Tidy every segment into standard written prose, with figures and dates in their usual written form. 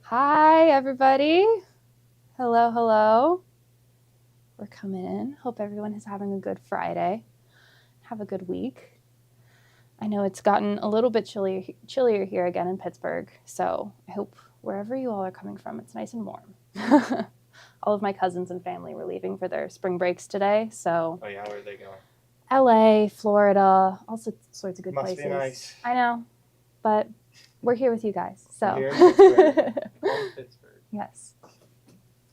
Hi, everybody. Hello, hello. We're coming in. Hope everyone is having a good Friday. Have a good week. I know it's gotten a little bit chillier here again in Pittsburgh, so I hope wherever you all are coming from, it's nice and warm. All of my cousins and family were leaving for their spring breaks today, so Oh yeah, where are they going? LA, Florida, all sorts of good Must places. be nice. I know, but we're here with you guys, so. We're here in Pittsburgh. Home Pittsburgh. Yes.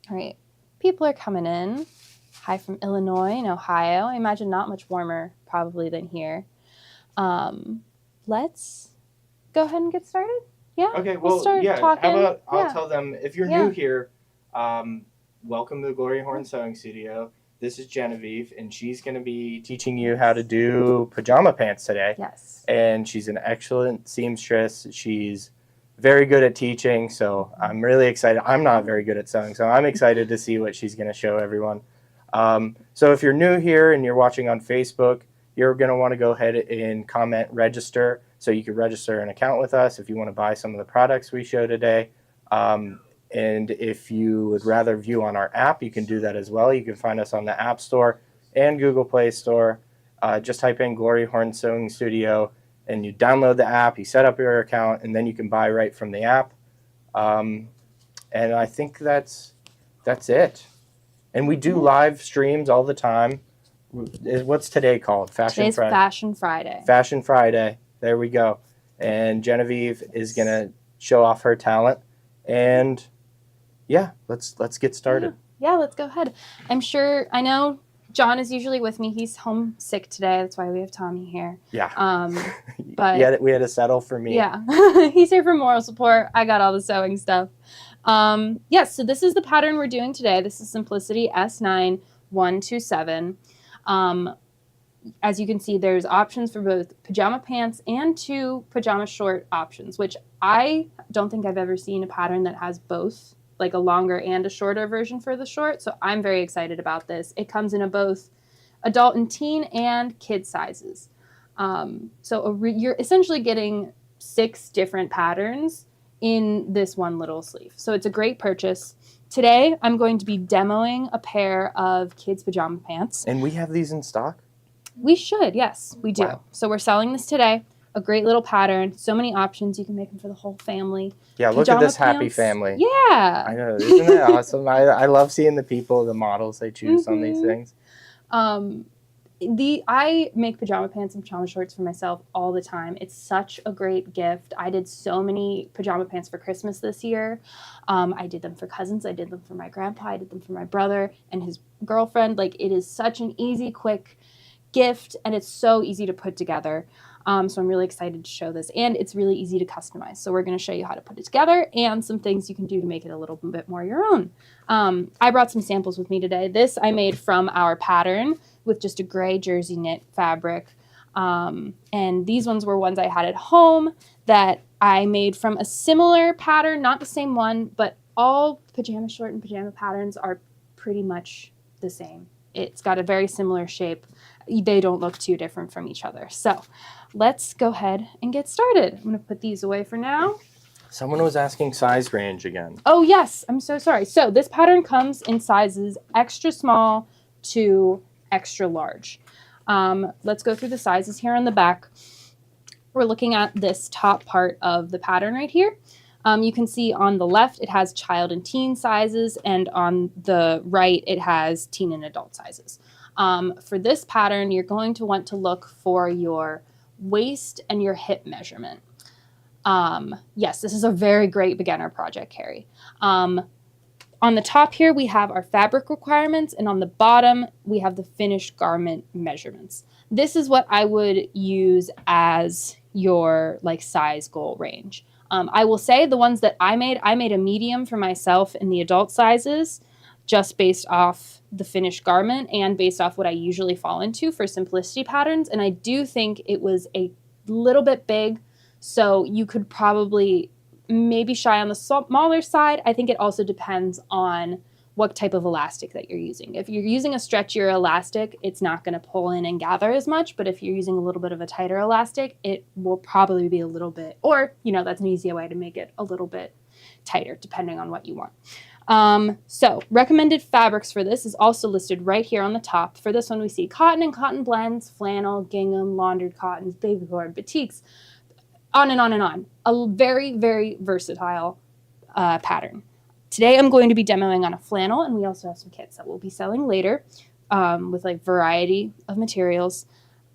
All right. People are coming in. Hi from Illinois and Ohio. I imagine not much warmer probably than here. Let's go ahead and get started. Yeah. Okay, We'll well, start yeah. talking. How about I'll Yeah. tell them if you're Yeah. new here, welcome to the Glory Horn Sewing Studio. This is Genevieve, and she's going to be teaching you how to do pajama pants today. Yes. And she's an excellent seamstress. She's very good at teaching, so I'm really excited. I'm not very good at sewing, so I'm excited to see what she's going to show everyone. So if you're new here and you're watching on Facebook, you're going to want to go ahead and comment register so you can register an account with us if you want to buy some of the products we show today. And if you would rather view on our app, you can do that as well. You can find us on the App Store and Google Play Store. Just type in Glory Horn Sewing Studio and you download the app, you set up your account, and then you can buy right from the app. And I think that's it. And we do live streams all the time. What's today called? Today's Fashion Friday. Fashion Friday. There we go. And Genevieve is going to show off her talent. And yeah, let's get started. Yeah, let's go ahead. I know John is usually with me. He's homesick today. That's why we have Tommy here. Yeah. But we had to settle for me. Yeah. He's here for moral support. I got all the sewing stuff. Yes, so this is the pattern we're doing today. This is Simplicity S9 127. As you can see, there's options for both pajama pants and 2 pajama short options, which I don't think I've ever seen a pattern that has both, like a longer and a shorter version for the short. So I'm very excited about this. It comes in both adult and teen and kid sizes. You're essentially getting 6 different patterns in this one little sleeve. So it's a great purchase. Today, I'm going to be demoing a pair of kids' pajama pants. And we have these in stock? We should, yes, we do. Wow. So we're selling this today. A great little pattern. So many options. You can make them for the whole family. Yeah, look at this happy family. Yeah. I know. Isn't it awesome? I love seeing the people, the models they choose on these things. I make pajama pants and pajama shorts for myself all the time. It's such a great gift. I did so many pajama pants for Christmas this year. I did them for cousins. I did them for my grandpa. I did them for my brother and his girlfriend. Like, it is such an easy, quick gift, and it's so easy to put together. So I'm really excited to show this, and it's really easy to customize. So we're going to show you how to put it together and some things you can do to make it a little bit more your own. I brought some samples with me today. This I made from our pattern with just a gray jersey knit fabric. And these ones were ones I had at home that I made from a similar pattern, not the same one, but all pajama short and pajama patterns are pretty much the same. It's got a very similar shape. They don't look too different from each other. So let's go ahead and get started. I'm going to put these away for now. Someone was asking size range again. Oh, yes. I'm so sorry. So this pattern comes in sizes extra small to extra large. Let's go through the sizes here on the back. We're looking at this top part of the pattern right here. You can see on the left it has child and teen sizes, and on the right it has teen and adult sizes. For this pattern, you're going to want to look for your waist and your hip measurement. Yes, this is a very great beginner project, Carrie. On the top here, we have our fabric requirements, and on the bottom, we have the finished garment measurements. This is what I would use as your size goal range. I will say the ones that I made a medium for myself in the adult sizes, just based off the finished garment and based off what I usually fall into for simplicity patterns. And I do think it was a little bit big, so you could probably maybe shy on the smaller side. I think it also depends on what type of elastic that you're using. If you're using a stretchier elastic, it's not going to pull in and gather as much, but if you're using a little bit of a tighter elastic, it will probably be a little bit, or, that's an easier way to make it a little bit tighter, depending on what you want. So recommended fabrics for this is also listed right here on the top. For this one, we see cotton and cotton blends, flannel, gingham, laundered cottons, baby cord, batiks, on and on and on. A very, very versatile pattern. Today I'm going to be demoing on a flannel, and we also have some kits that we'll be selling later with like variety of materials.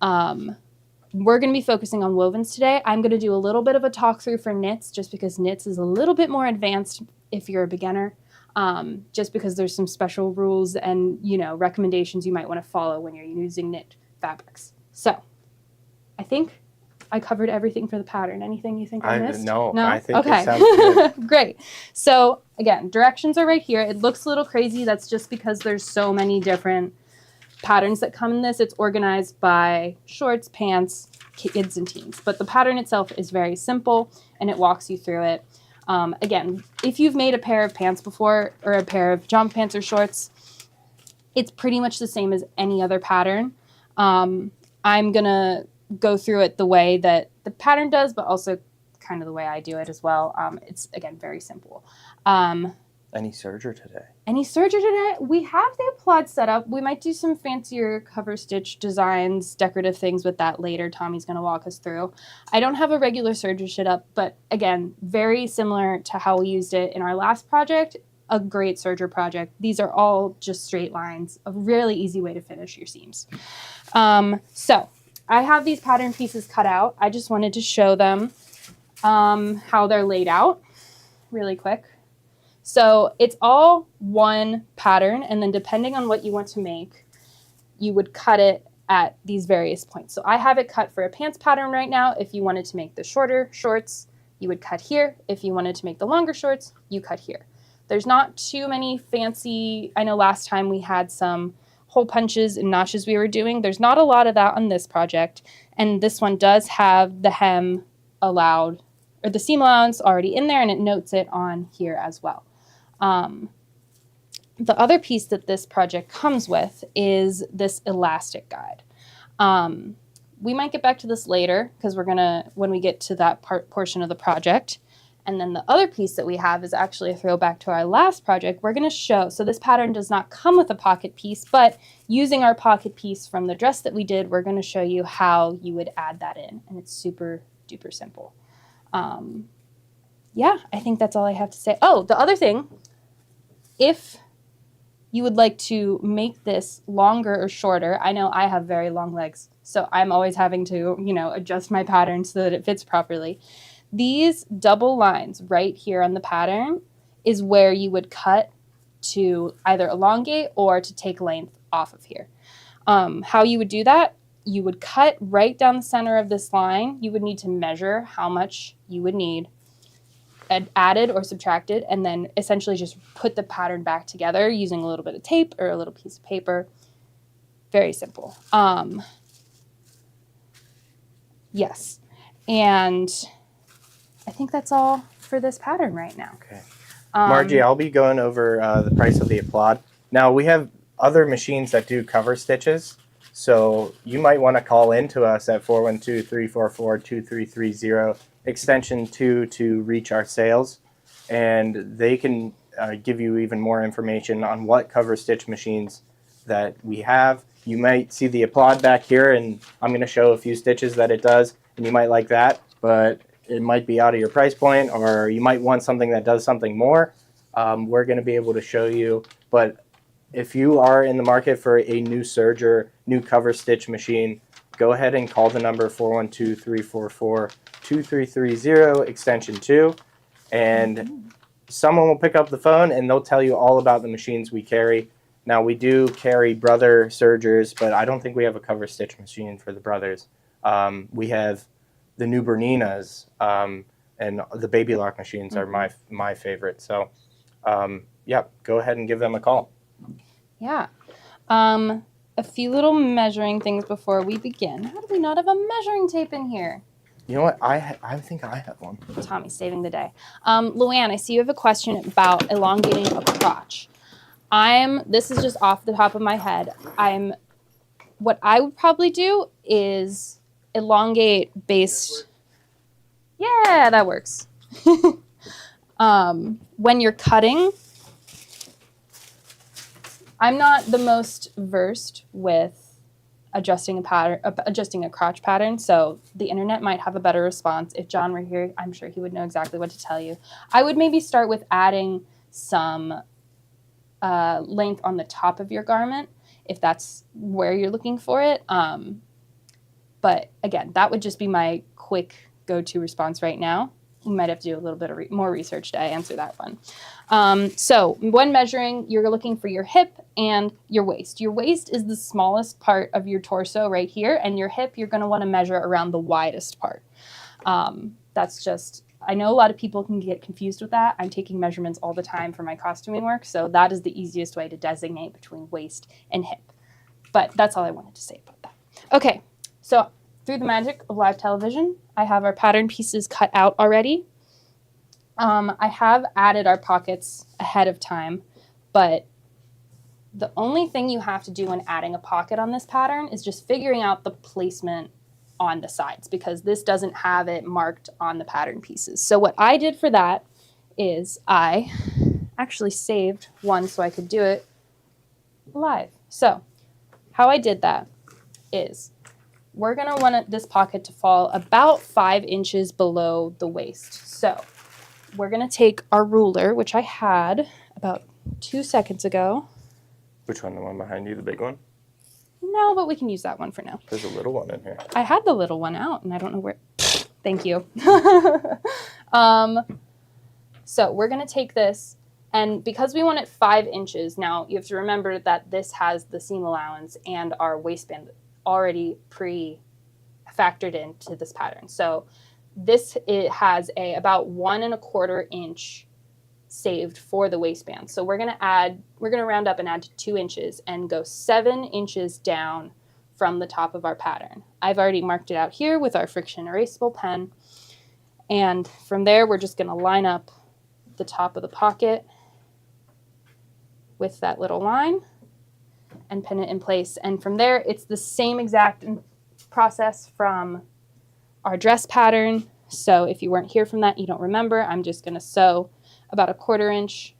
We're going to be focusing on wovens today. I'm going to do a little bit of a talk through for knits, just because knits is a little bit more advanced if you're a beginner, just because there's some special rules and, recommendations you might want to follow when you're using knit fabrics. So I think I covered everything for the pattern. Anything you think I missed? No, No? I think Okay. it sounds good. Great. So again, directions are right here. It looks a little crazy. That's just because there's so many different patterns that come in this. It's organized by shorts, pants, kids, and teens. But the pattern itself is very simple, and it walks you through it. Again, if you've made a pair of pants before, or a pair of jump pants or shorts, it's pretty much the same as any other pattern. I'm going to go through it the way that the pattern does, but also kind of the way I do it as well. It's, again, very simple. Any serger today? Any serger today? We have the applaud set up. We might do some fancier cover stitch designs, decorative things with that later. Tommy's going to walk us through. I don't have a regular serger set up, but again, very similar to how we used it in our last project. A great serger project. These are all just straight lines. A really easy way to finish your seams. So I have these pattern pieces cut out. I just wanted to show them how they're laid out really quick. So it's all one pattern, and then depending on what you want to make, you would cut it at these various points. So I have it cut for a pants pattern right now. If you wanted to make the shorter shorts, you would cut here. If you wanted to make the longer shorts, you cut here. There's not too many fancy, I know last time we had some hole punches and notches we were doing. There's not a lot of that on this project, and this one does have the hem allowed, or the seam allowance already in there, and it notes it on here as well. The other piece that this project comes with is this elastic guide. We might get back to this later because we're gonna, when we get to that portion of the project. And then the other piece that we have is actually a throwback to our last project. We're gonna show, so this pattern does not come with a pocket piece, but using our pocket piece from the dress that we did, we're gonna show you how you would add that in. And it's super duper simple. Yeah, I think that's all I have to say. Oh, the other thing, if you would like to make this longer or shorter, I know I have very long legs, so I'm always having to, adjust my pattern so that it fits properly. These double lines right here on the pattern is where you would cut to either elongate or to take length off of here. How you would do that, you would cut right down the center of this line. You would need to measure how much you would need added or subtracted, and then essentially just put the pattern back together using a little bit of tape or a little piece of paper. Very simple. Yes. And I think that's all for this pattern right now. Okay. Margie, I'll be going over the price of the applaud. Now, we have other machines that do cover stitches, so you might want to call in to us at 412-344-2330, extension 2 to reach our sales, and they can give you even more information on what cover stitch machines that we have. You might see the applaud back here, and I'm going to show a few stitches that it does, and you might like that, but it might be out of your price point, or you might want something that does something more. We're going to be able to show you, but if you are in the market for a new serger, new cover stitch machine, go ahead and call the number 412-344-2330, extension 2, and someone will pick up the phone and they'll tell you all about the machines we carry. Now, we do carry brother sergers, but I don't think we have a cover stitch machine for the brothers. We have the new Berninas, and the Baby Lock machines are my favorite. So, yeah, go ahead and give them a call. Yeah. A few little measuring things before we begin. How do we not have a measuring tape in here? You know what? I think I have one. Tommy's saving the day. Luann, I see you have a question about elongating a crotch. This is just off the top of my head. What I would probably do is elongate based. Yeah, that works. When you're cutting, I'm not the most versed with adjusting a crotch pattern, so the internet might have a better response. If John were here, I'm sure he would know exactly what to tell you. I would maybe start with adding some length on the top of your garment, if that's where you're looking for it. But again, that would just be my quick go-to response right now. You might have to do a little bit of more research to answer that one. So when measuring, you're looking for your hip and your waist. Your waist is the smallest part of your torso right here, and your hip, you're going to want to measure around the widest part. That's just, I know a lot of people can get confused with that. I'm taking measurements all the time for my costuming work, so that is the easiest way to designate between waist and hip. But that's all I wanted to say about that. Okay, so through the magic of live television, I have our pattern pieces cut out already. I have added our pockets ahead of time, but the only thing you have to do when adding a pocket on this pattern is just figuring out the placement on the sides, because this doesn't have it marked on the pattern pieces. So what I did for that is I actually saved one so I could do it live. So how I did that is we're going to want this pocket to fall about 5 inches below the waist. So we're going to take our ruler, which I had about 2 seconds ago. Which one? The one behind you, the big one? No, but we can use that one for now. There's a little one in here. I had the little one out, and I don't know where. Thank you. So we're going to take this, and because we want it 5 inches, now you have to remember that this has the seam allowance and our waistband already pre-factored into this pattern. So it has about 1 1/4 inch saved for the waistband. So we're going to round up and add to 2 inches and go 7 inches down from the top of our pattern. I've already marked it out here with our friction erasable pen. And from there, we're just going to line up the top of the pocket with that little line and pin it in place. And from there, it's the same exact process from our dress pattern. So if you weren't here from that, you don't remember, I'm just going to sew about 1/4 inch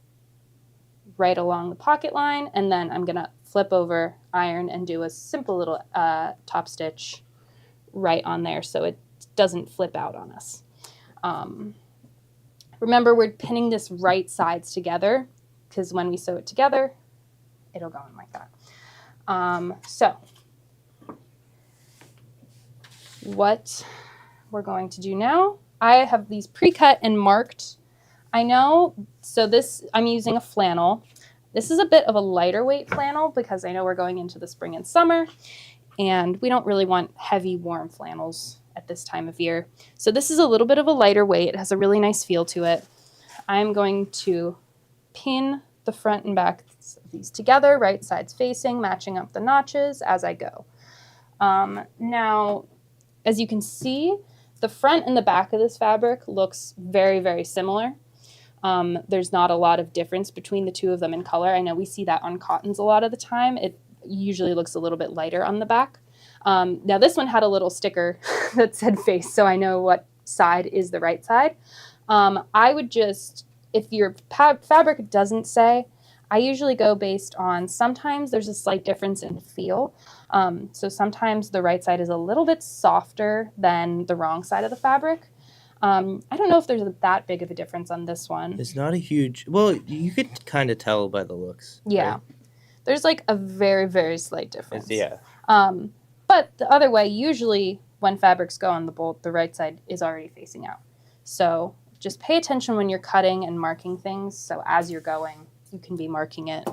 right along the pocket line, and then I'm going to flip over, iron, and do a simple little top stitch right on there so it doesn't flip out on us. Remember, we're pinning this right sides together, because when we sew it together, it'll go in like that. So what we're going to do now, I have these pre-cut and marked. I know, so I'm using a flannel. This is a bit of a lighter weight flannel because I know we're going into the spring and summer, and we don't really want heavy, warm flannels at this time of year. So this is a little bit of a lighter weight. It has a really nice feel to it. I'm going to pin the front and back of these together, right sides facing, matching up the notches as I go. Now, as you can see, the front and the back of this fabric looks very, very similar. There's not a lot of difference between the two of them in color. I know we see that on cottons a lot of the time. It usually looks a little bit lighter on the back. Now this one had a little sticker that said face, so I know what side is the right side. I would just, if your fabric doesn't say, I usually go based on, sometimes there's a slight difference in feel. So sometimes the right side is a little bit softer than the wrong side of the fabric. I don't know if there's that big of a difference on this one. It's not a huge, well, you could kind of tell by the looks. Yeah. Right? There's like a very, very slight difference. Yeah. But the other way, usually when fabrics go on the bolt, the right side is already facing out. So just pay attention when you're cutting and marking things. So as you're going, you can be marking it.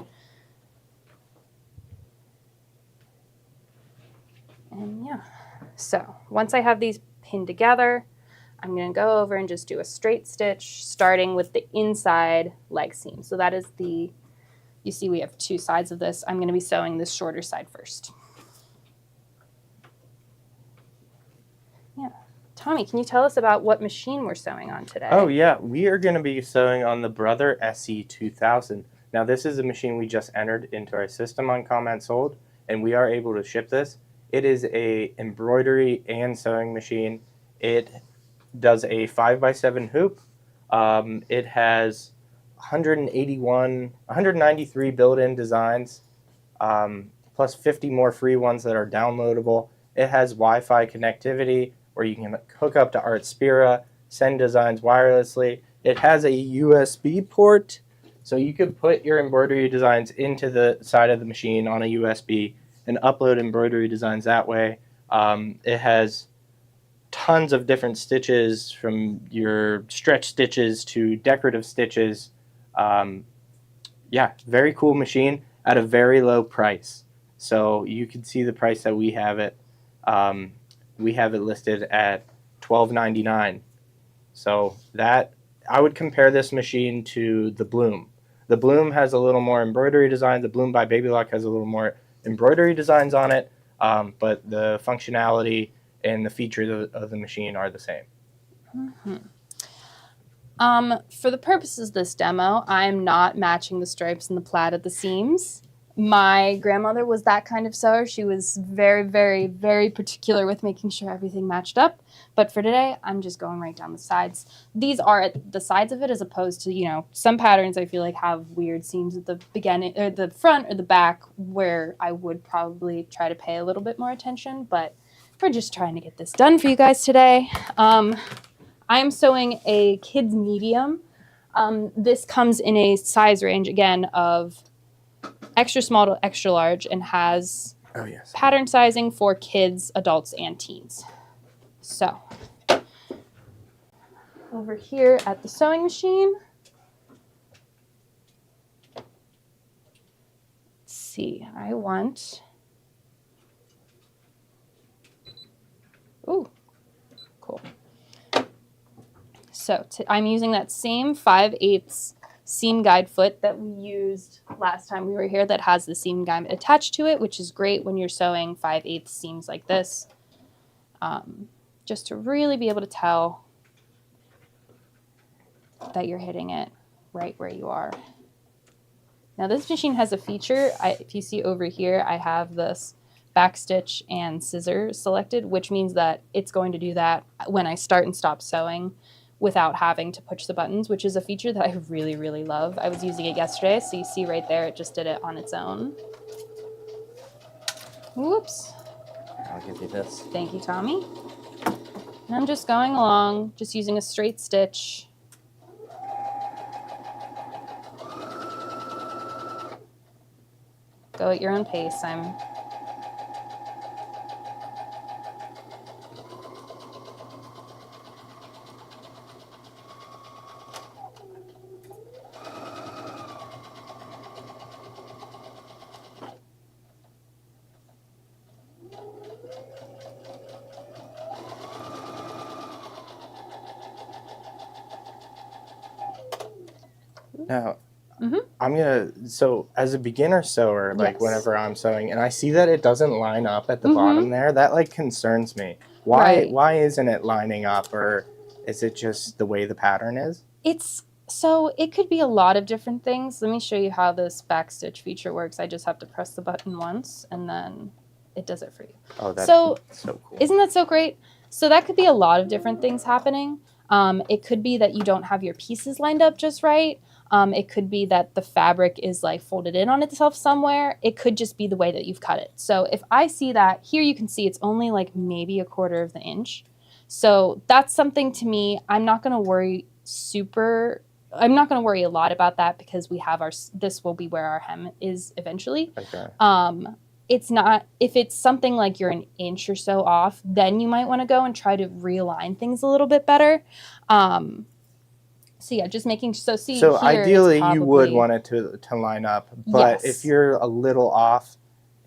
And yeah, so once I have these pinned together, I'm going to go over and just do a straight stitch starting with the inside leg seam. So that is you see we have two sides of this. I'm going to be sewing this shorter side first. Yeah. Tommy, can you tell us about what machine we're sewing on today? Oh, yeah. We are going to be sewing on the Brother SE 2000. Now, this is a machine we just entered into our system on Comment Sold, and we are able to ship this. It is a embroidery and sewing machine. It does a 5x7 hoop. It has 193 built-in designs, plus 50 more free ones that are downloadable. It has Wi-Fi connectivity where you can hook up to Artspira, send designs wirelessly. It has a USB port, so you could put your embroidery designs into the side of the machine on a USB and upload embroidery designs that way. It has tons of different stitches, from your stretch stitches to decorative stitches. Yeah, very cool machine at a very low price. So you can see the price that we have it. We have it listed at $12.99. So that, I would compare this machine to the Bloom. The Bloom has a little more embroidery design. The Bloom by Babylock has a little more embroidery designs on it, but the functionality and the features of the machine are the same. For the purposes of this demo, I'm not matching the stripes and the plaid at the seams. My grandmother was that kind of sewer. She was very, very, very particular with making sure everything matched up. But for today, I'm just going right down the sides. These are at the sides of it, as opposed to, you know, some patterns I feel like have weird seams at the beginning, or the front or the back, where I would probably try to pay a little bit more attention. But we're just trying to get this done for you guys today. I'm sewing a kid's medium. This comes in a size range, again, of extra small to extra large, and has pattern sizing for kids, adults, and teens. So, over here at the sewing machine, let's see, I want, ooh, cool. So I'm using that same 5/8 seam guide foot that we used last time we were here, that has the seam guide attached to it, which is great when you're sewing 5/8 seams like this, just to really be able to tell that you're hitting it right where you are. Now this machine has a feature, if you see over here, I have this backstitch and scissors selected, which means that it's going to do that when I start and stop sewing without having to push the buttons, which is a feature that I really, really love. I was using it yesterday, so you see right there, it just did it on its own. Whoops. I'll give you this. Thank you, Tommy. And I'm just going along, just using a straight stitch. Go at your own pace. Now, so as a beginner sewer, like Yes. whenever I'm sewing, and I see that it doesn't line up at the bottom there, that like concerns me. Why isn't it lining up, or is it just the way the pattern is? So it could be a lot of different things. Let me show you how this backstitch feature works. I just have to press the button once, and then it does it for you. Oh, that's so cool. Isn't that so great? So that could be a lot of different things happening. It could be that you don't have your pieces lined up just right. It could be that the fabric is like folded in on itself somewhere. It could just be the way that you've cut it. So if I see that, here you can see it's only like maybe 1/4 of the inch. So that's something, to me, I'm not going to worry a lot about that, because we have this will be where our hem is eventually. Okay. It's not, if it's something like you're 1 inch or so off, then you might want to go and try to realign things a little bit better. So yeah, just making, so here ideally you would want it to line up, but Yes. if you're a little off,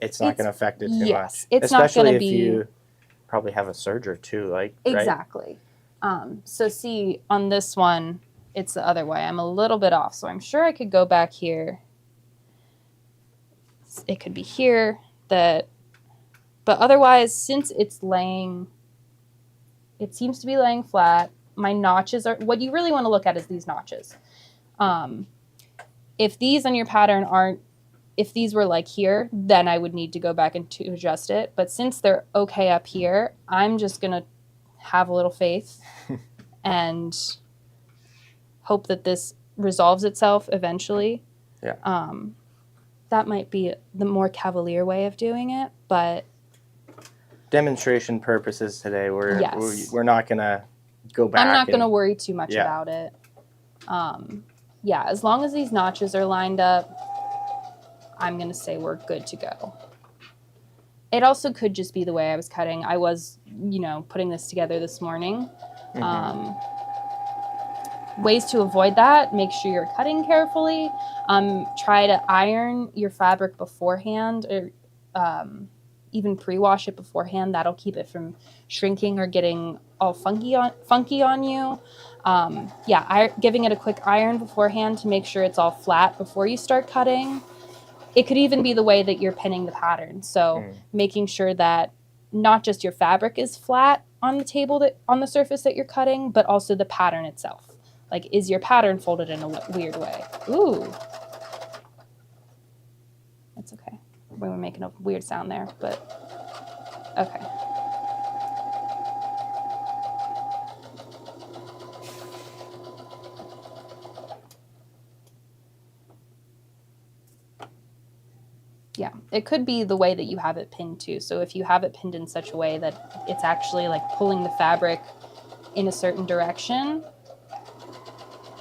it's not going to affect it too yes, much. it's not Especially gonna if be- you probably have a serge or two, like, right? Exactly. So see, on this one, it's the other way. I'm a little bit off, so I'm sure I could go back here. It could be here, but otherwise, since it seems to be laying flat. My notches are, what you really want to look at is these notches. If these on your pattern aren't, if these were like here, then I would need to go back and to adjust it. But since they're okay up here, I'm just going to have a little faith and hope that this resolves itself eventually. Yeah. That might be the more cavalier way of doing it, but Demonstration purposes today, Yes. we're not gonna go back. I'm not going to and- worry too much Yeah. about it. Yeah, as long as these notches are lined up, I'm going to say we're good to go. It also could just be the way I was cutting. I was, putting this together this morning. Ways to avoid that: make sure you're cutting carefully. Try to iron your fabric beforehand, or even pre-wash it beforehand. That'll keep it from shrinking or getting all funky on you. Giving it a quick iron beforehand to make sure it's all flat before you start cutting. It could even be the way that you're pinning the pattern. So making sure that not just your fabric is flat on the table, on the surface that you're cutting, but also the pattern itself. Like, is your pattern folded in a weird way? Ooh. That's okay. We were making a weird sound there, but okay. Yeah, it could be the way that you have it pinned too. So if you have it pinned in such a way that it's actually like pulling the fabric in a certain direction,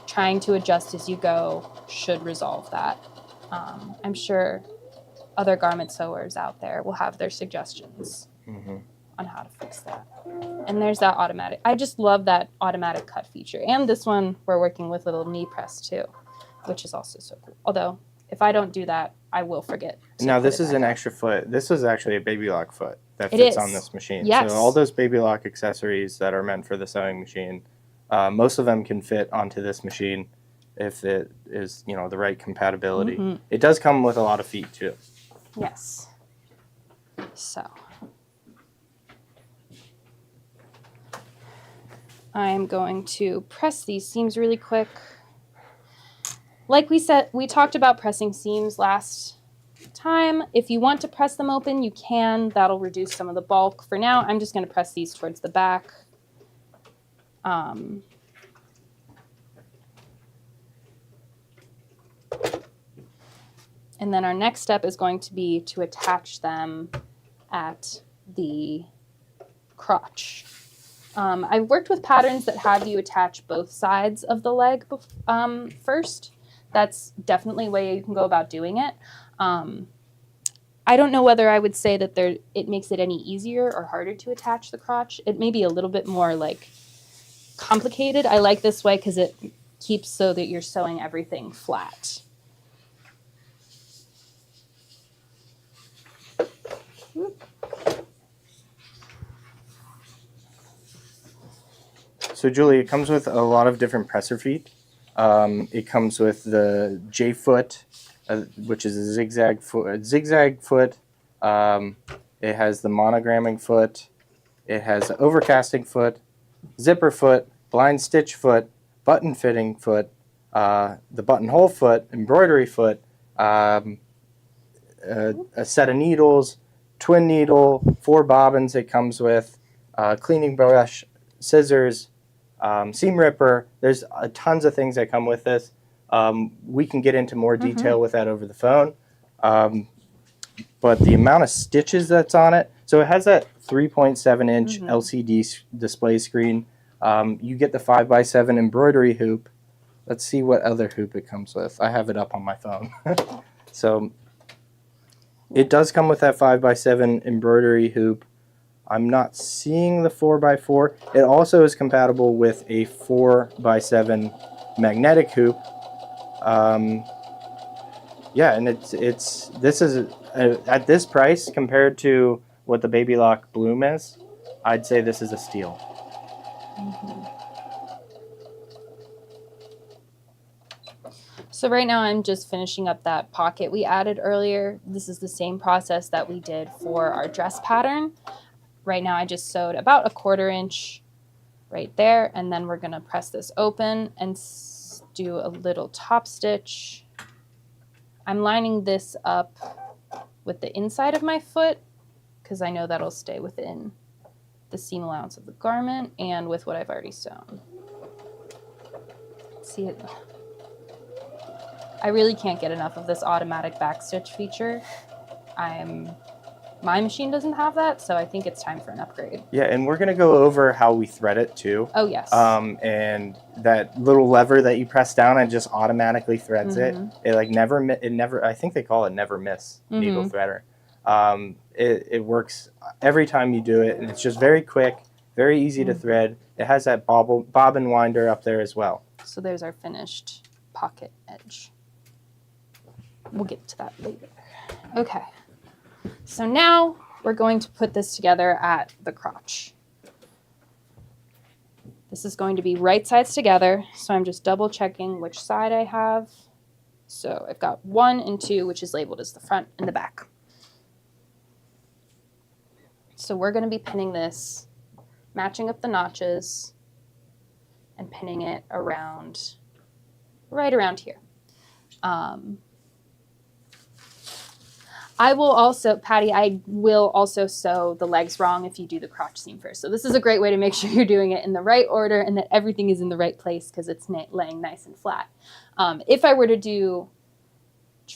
trying to adjust as you go should resolve that. I'm sure other garment sewers out there will have their suggestions on how to fix that. And there's that automatic. I just love that automatic cut feature. And this one, we're working with little knee press too, which is also so cool. Although, if I don't do that, I will forget. Now, put this it is back an up. extra foot. This is actually a baby lock foot that It fits is. on this machine. Yes. So all those baby lock accessories that are meant for the sewing machine, most of them can fit onto this machine if it is, the right compatibility. Mhm. It does come with a lot of feet too. Yes. So I'm going to press these seams really quick. Like we talked about pressing seams last time. If you want to press them open, you can. That'll reduce some of the bulk. For now, I'm just going to press these towards the back. And then our next step is going to be to attach them at the crotch. I've worked with patterns that have you attach both sides of the leg first. That's definitely a way you can go about doing it. I don't know whether I would say that it makes it any easier or harder to attach the crotch. It may be a little bit more complicated. I like this way because it keeps so that you're sewing everything flat. So Julie, it comes with a lot of different presser feet. It comes with the J foot, which is a zigzag foot. It has the monogramming foot. It has an overcasting foot, zipper foot, blind stitch foot, button fitting foot, the buttonhole foot, embroidery foot, a set of needles, twin needle, 4 bobbins it comes with, cleaning brush, scissors, seam ripper. There's tons of things that come with this. We can get into more detail with that over the phone. But the amount of stitches that's on it, so it has that 3.7-inch LCD display screen. You get the 5x7 embroidery hoop. Let's see what other hoop it comes with. I have it up on my phone. So it does come with that 5x7 embroidery hoop. I'm not seeing the 4x4. It also is compatible with a 4x7 magnetic hoop. Yeah, and this is at this price compared to what the Baby Lock Bloom is, I'd say this is a steal. So right now I'm just finishing up that pocket we added earlier. This is the same process that we did for our dress pattern. Right now I just sewed about a 1/4 inch right there, and then we're gonna press this open and do a little top stitch I'm lining this up with the inside of my foot because I know that'll stay within the seam allowance of the garment and with what I've already sewn. See it? I really can't get enough of this automatic backstitch feature. My machine doesn't have that, so I think it's time for an upgrade. Yeah, and we're gonna go over how we thread it too. Oh yes. And that little lever that you press down and just automatically threads it. It like never. I think they call it never miss needle threader. It works every time you do it, and it's just very quick, very easy to thread. It has that bobbin winder up there as well. So there's our finished pocket edge. We'll get to that later. Okay. So now we're going to put this together at the crotch. This is going to be right sides together, so I'm just double checking which side I have. So I've got 1 and 2, which is labeled as the front and the back. So we're going to be pinning this, matching up the notches, and pinning it around, right around here. I will also, Patty, I will also sew the legs wrong if you do the crotch seam first. So this is a great way to make sure you're doing it in the right order and that everything is in the right place because it's laying nice and flat. If I were to do,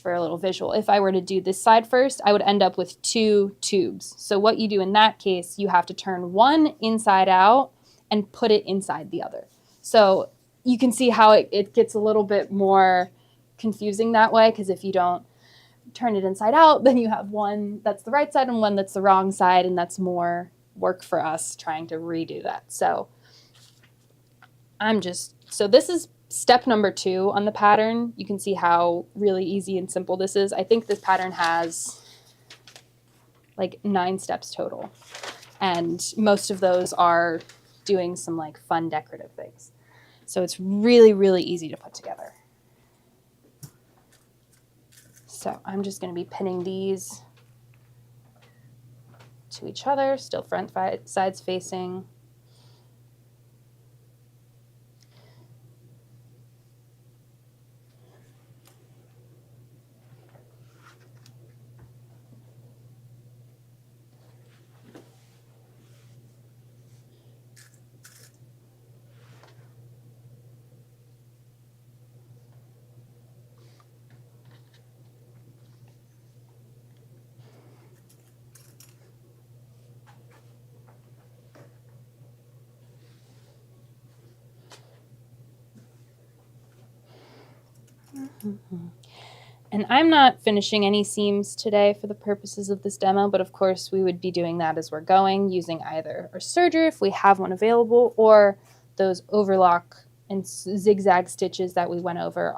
for a little visual, if I were to do this side first, I would end up with 2 tubes. So what you do in that case, you have to turn one inside out and put it inside the other. So you can see how it gets a little bit more confusing that way because if you don't turn it inside out, then you have one that's the right side and one that's the wrong side, and that's more work for us trying to redo that. So so this is step number 2 on the pattern. You can see how really easy and simple this is. I think this pattern has like 9 steps total, and most of those are doing some like fun decorative things. So it's really, really easy to put together. So I'm just going to be pinning these to each other, still front sides facing. And I'm not finishing any seams today for the purposes of this demo, but of course we would be doing that as we're going, using either our serger if we have one available, or those overlock and zigzag stitches that we went over.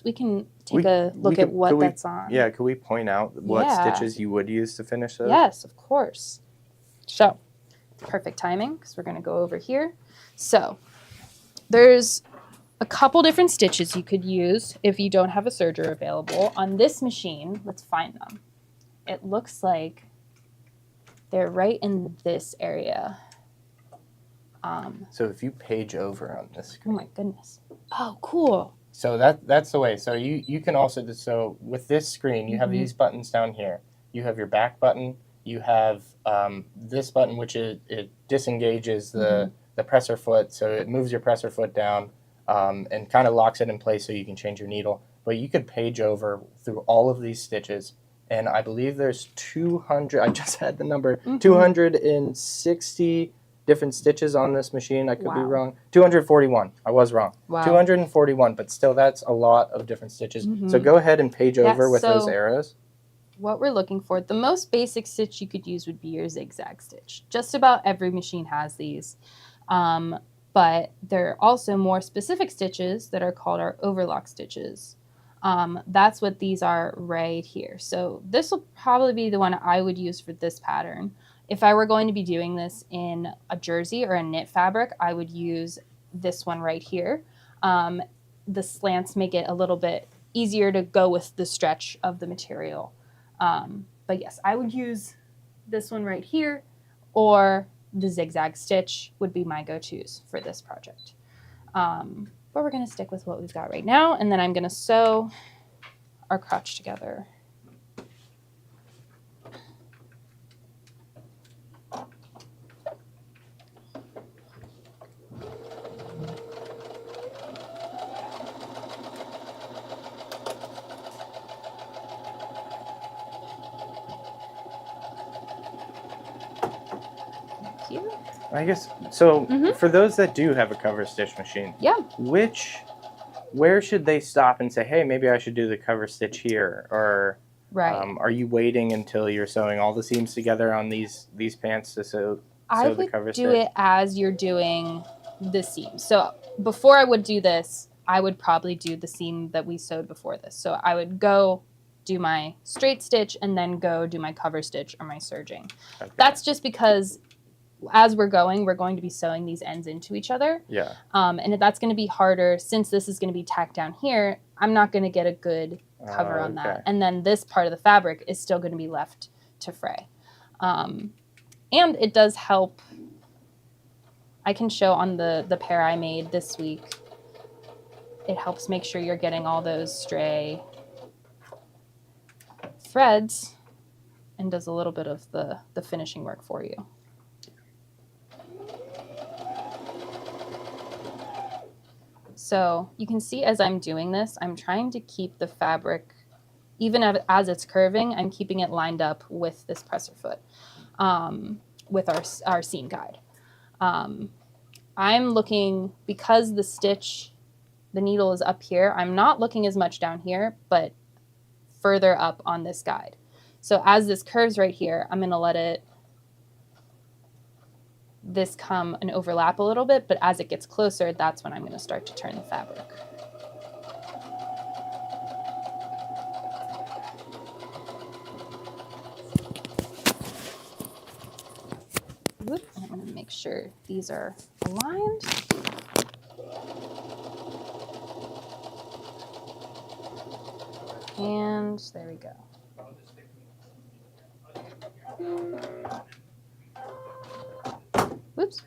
We can take a look at what that's on. Yeah, could we point out what stitches you would use to finish those? Yes, of course. So, perfect timing because we're going to go over here. So, there's a couple different stitches you could use if you don't have a serger available. On this machine, let's find them. It looks like they're right in this area. So if you page over on this screen. Oh my goodness. Oh, cool. So that's the way. So you can also, so with this screen, you have these buttons down here. You have your back button. You have this button, which it disengages the presser foot. So it moves your presser foot down. And kind of locks it in place so you can change your needle. But you could page over through all of these stitches, and I believe there's 200, I just had the number, 260 different stitches on this machine. I could be wrong. 241. I was wrong. Wow. 241, but still that's a lot of different stitches. So go ahead and page over with those arrows. What we're looking for, the most basic stitch you could use would be your zigzag stitch. Just about every machine has these. But there are also more specific stitches that are called our overlock stitches. That's what these are right here. So this will probably be the one I would use for this pattern. If I were going to be doing this in a jersey or a knit fabric, I would use this one right here. The slants make it a little bit easier to go with the stretch of the material. But yes, I would use this one right here, or the zigzag stitch would be my go-tos for this project. But we're going to stick with what we've got right now, and then I'm going to sew our crotch together. Thank you. I guess so. Mhm. For those that do have a cover stitch machine, Yeah. where should they stop and say, hey, maybe I should do the cover stitch here? Or Right. are you waiting until you're sewing all the seams together on these pants to sew I the would cover do stitch? it as you're doing the seam. So before I would do this, I would probably do the seam that we sewed before this. So I would go do my straight stitch and then go do my cover stitch or my serging. Okay. That's just because as we're going to be sewing these ends into each other. Yeah. And that's going to be harder since this is going to be tacked down here. I'm not going to get a good cover on that. And then this part of the fabric is still going to be left to fray. And it does help. I can show on the pair I made this week. It helps make sure you're getting all those stray threads and does a little bit of the finishing work for you. So you can see as I'm doing this, I'm trying to keep the fabric, even as it's curving, I'm keeping it lined up with this presser foot, with our seam guide. I'm looking, because the needle is up here, I'm not looking as much down here, but further up on this guide. So as this curves right here, I'm going to let this come and overlap a little bit, but as it gets closer, that's when I'm going to start to turn the fabric. Whoop, and I'm going to make sure these are aligned. And there we go. Whoops.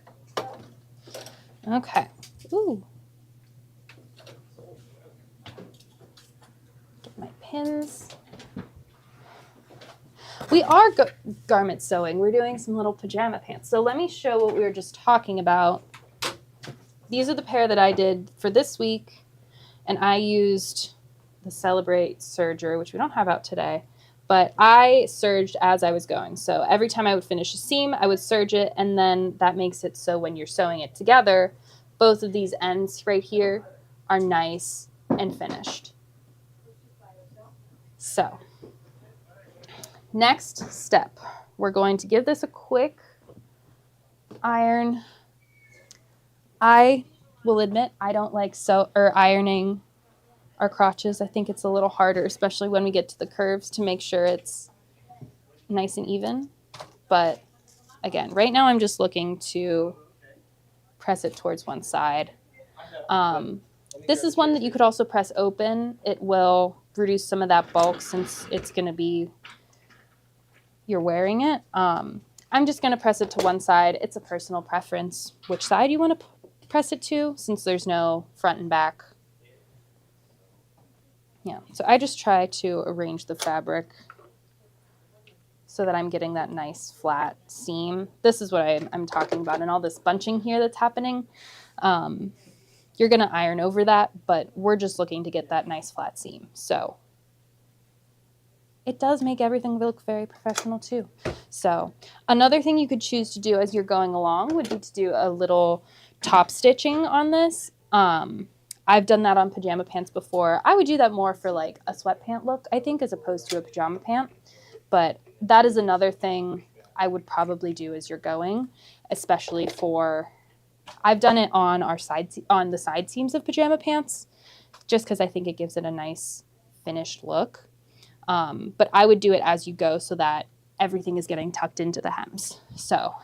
Okay. Ooh. Get my pins. We are garment sewing. We're doing some little pajama pants. So let me show what we were just talking about. These are the pair that I did for this week, and I used the Celebrate serger, which we don't have out today. But I serged as I was going. So every time I would finish a seam, I would serge it, and then that makes it so when you're sewing it together, both of these ends right here are nice and finished. So, next step, we're going to give this a quick iron. I will admit I don't like ironing our crotches. I think it's a little harder, especially when we get to the curves, to make sure it's nice and even. But again, right now I'm just looking to press it towards one side. This is one that you could also press open. It will reduce some of that bulk since it's going to be, you're wearing it. I'm just going to press it to one side. It's a personal preference which side you want to press it to, since there's no front and back. Yeah, so I just try to arrange the fabric so that I'm getting that nice flat seam. This is what I'm talking about, and all this bunching here that's happening. You're going to iron over that, but we're just looking to get that nice flat seam. So it does make everything look very professional too. So another thing you could choose to do as you're going along would be to do a little top stitching on this. I've done that on pajama pants before. I would do that more for like a sweatpant look, I think, as opposed to a pajama pant. But that is another thing I would probably do as you're going, especially for, I've done it on the side seams of pajama pants, just because I think it gives it a nice finished look. But I would do it as you go so that everything is getting tucked into the hems. So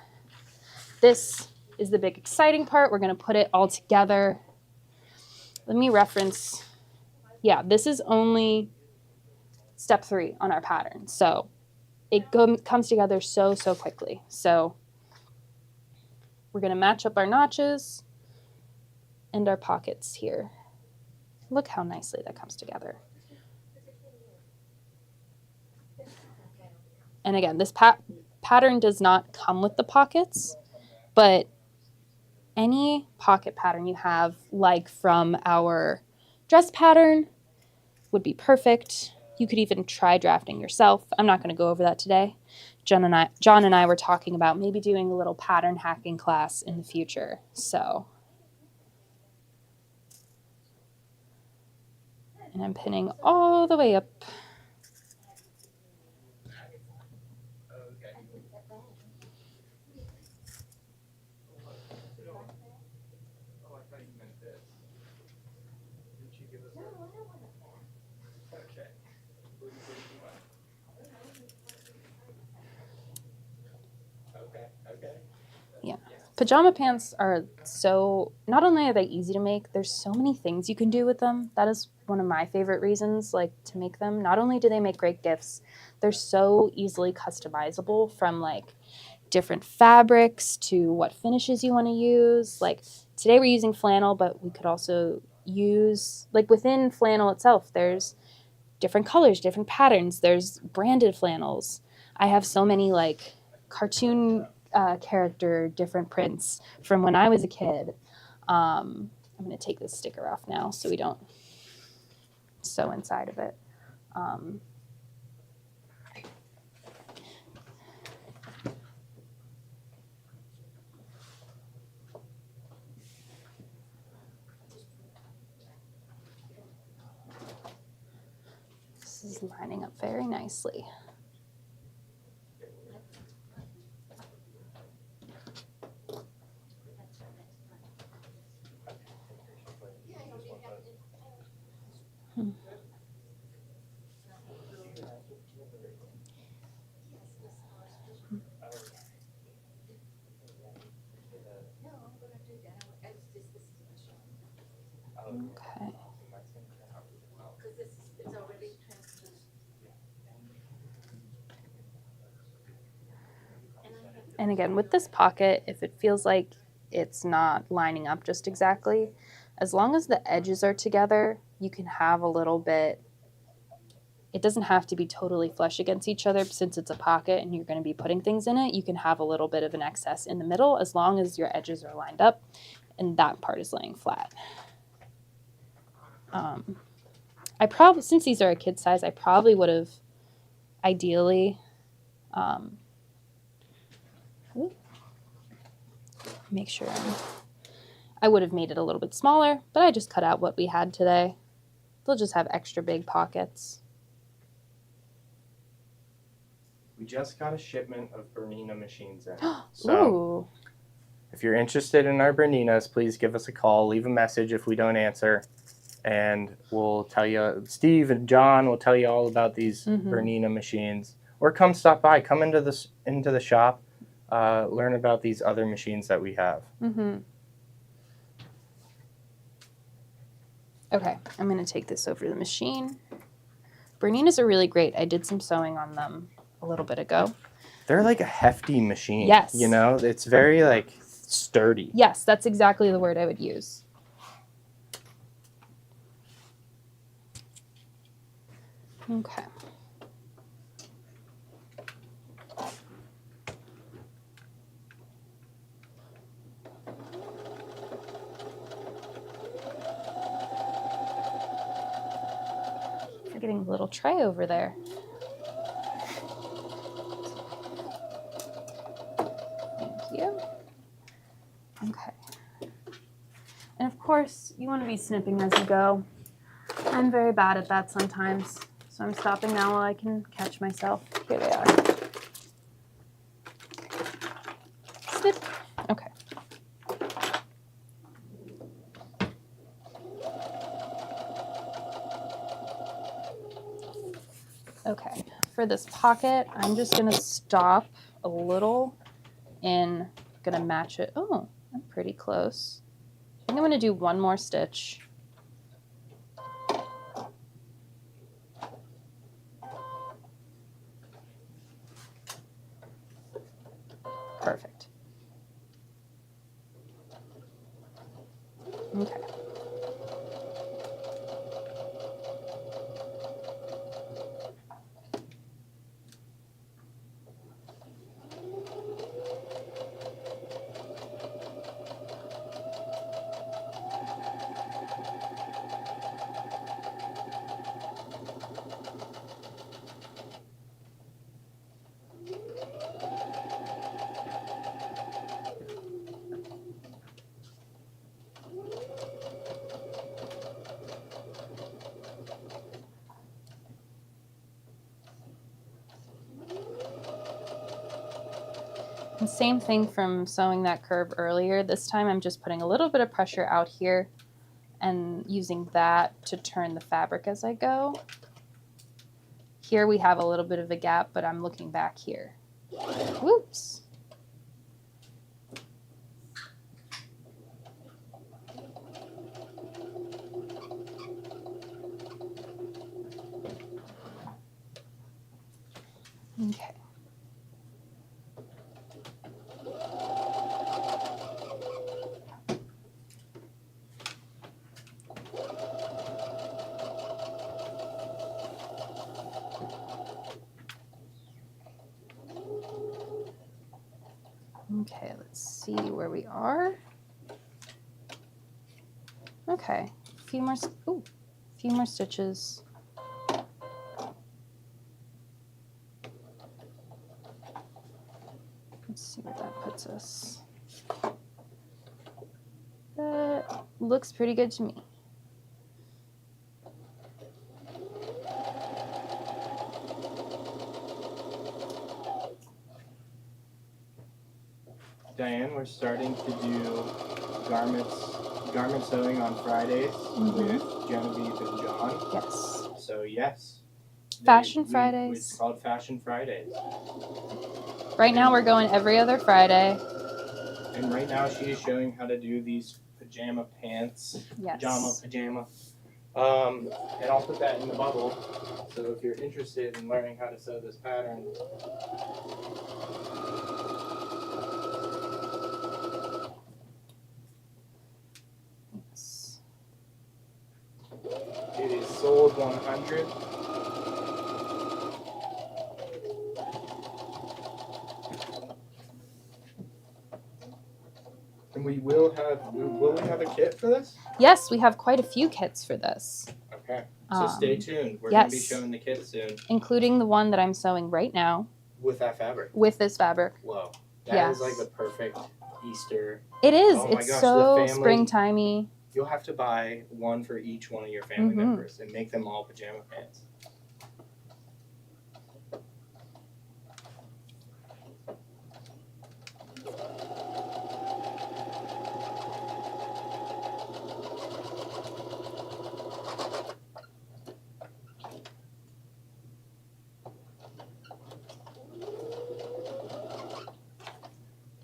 this is the big exciting part. We're going to put it all together. Let me reference, yeah, this is only step 3 on our pattern. So it comes together so quickly. So we're going to match up our notches and our pockets here. Look how nicely that comes together. And again, this pattern does not come with the pockets, but any pocket pattern you have, like from our dress pattern, would be perfect. You could even try drafting yourself. I'm not going to go over that today. John and I were talking about maybe doing a little pattern hacking class in the future. So, and I'm pinning all the way up. Pajama pants are so, not only are they easy to make, there's so many things you can do with them. That is one of my favorite reasons, like, to make them. Not only do they make great gifts, they're so easily customizable, from like different fabrics to what finishes you want to use. Like today we're using flannel, but we could also use, like, within flannel itself, there's different colors, different patterns. There's branded flannels. I have so many like cartoon character different prints from when I was a kid. I'm going to take this sticker off now so we don't sew inside of it. This is lining up very nicely. Okay. And again, with this pocket, if it feels like it's not lining up just exactly, as long as the edges are together, you can have a little bit. It doesn't have to be totally flush against each other since it's a pocket and you're going to be putting things in it. You can have a little bit of an excess in the middle as long as your edges are lined up and that part is laying flat. I probably, since these are a kid size, I probably would have ideally make sure I would have made it a little bit smaller, but I just cut out what we had today. They'll just have extra big pockets. We just got a shipment of Bernina machines in. Ooh. If you're interested in our Berninas, please give us a call. Leave a message if we don't answer. And we'll tell you, Steve and John will tell you all about these Bernina machines. Or come stop by. Come into the shop. Learn about these other machines that we have. Okay, I'm going to take this over to the machine. Berninas are really great. I did some sewing on them a little bit ago. They're like a hefty machine. Yes. You know, it's very like sturdy. Yes, that's exactly the word I would use. Okay. Forgetting the little tray over there. Thank you. Okay. And of course, you want to be snipping as you go. I'm very bad at that sometimes, so I'm stopping now while I can catch myself. Here they are. Snip. Okay. Okay, for this pocket, I'm just gonna stop a little and gonna match it. Oh, I'm pretty close. I think I'm gonna do one more stitch. Perfect. Okay. And same thing from sewing that curve earlier. This time I'm just putting a little bit of pressure out here and using that to turn the fabric as I go. Here we have a little bit of a gap, but I'm looking back here. Whoops. Okay. Okay, let's see where we are. Okay, a few more stitches. Let's see where that puts us. That looks pretty good to me. Diane, we're starting to do garment sewing on Fridays with Genevieve and John. Yes. So yes. Fashion It's Fridays. called Fashion Fridays. Right now we're going every other Friday. And right now she is showing how to do these pajama pants. Yes. Pajama. And I'll put that in the bubble. So if you're interested in learning how to sew this pattern, Yes. it is sold 100. And will we have a kit for this? Yes, we have quite a few kits for this, Okay. So stay tuned. We're going to be showing the kit soon including the one that I'm sewing right now with that fabric. with this fabric. Whoa. That is Yes. like the perfect Easter. It is. Oh my It's gosh, so the family- springtimey. You'll have to buy one for each one of your family members and make them all pajama pants.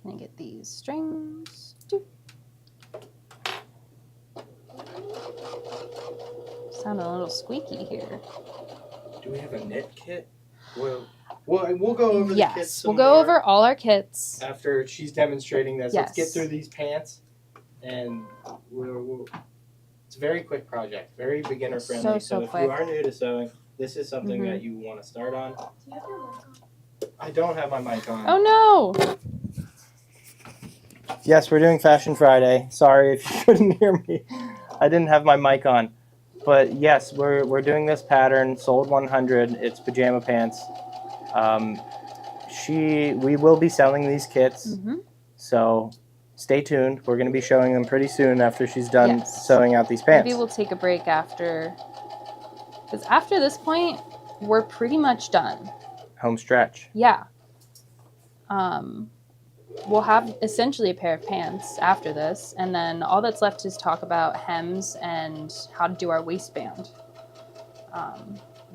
Gonna get these strings. Doop. Sounding a little squeaky here. Do we have a knit kit? We'll go over the kits Yes, some we'll go more over all our kits. after she's demonstrating this. Let's get Yes. through these pants, and it's a very quick project, very beginner friendly. So if quick. you are new to sewing, this is something that you want to start on. I don't have my mic on. Oh no! Yes, we're doing Fashion Friday. Sorry if you couldn't hear me. I didn't have my mic on. But yes, we're doing this pattern, sold 100. It's pajama pants. We will be selling these kits. So stay tuned. We're going to be showing them pretty soon after she's done Yes. sewing out these pants. Maybe we'll take a break after. Because after this point, we're pretty much done. Home stretch. Yeah. We'll have essentially a pair of pants after this, and then all that's left is talk about hems and how to do our waistband,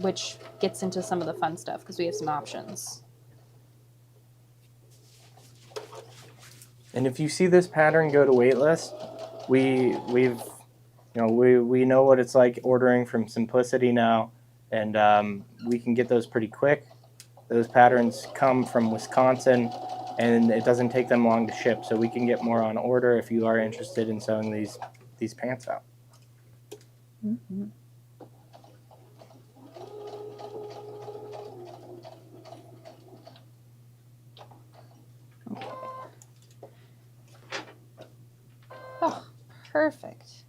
which gets into some of the fun stuff because we have some options. And if you see this pattern go to waitlist, we know what it's like ordering from Simplicity now, and we can get those pretty quick. Those patterns come from Wisconsin, and it doesn't take them long to ship, so we can get more on order if you are interested in sewing these pants out. Okay. Oh, perfect.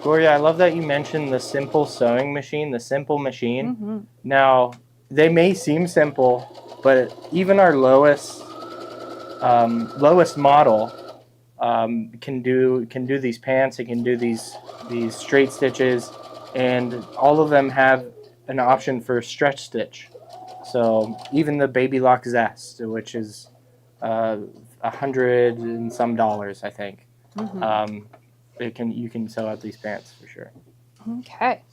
Gloria, I love that you mentioned the simple sewing machine, the simple machine. Mm-hmm. Now, they may seem simple, but even our lowest model can do these pants. It can do these straight stitches, and all of them have an option for stretch stitch. So even the Baby Lock Zest, which is $100 and some, I think. Mm-hmm. You can sew out these pants for sure. Okay.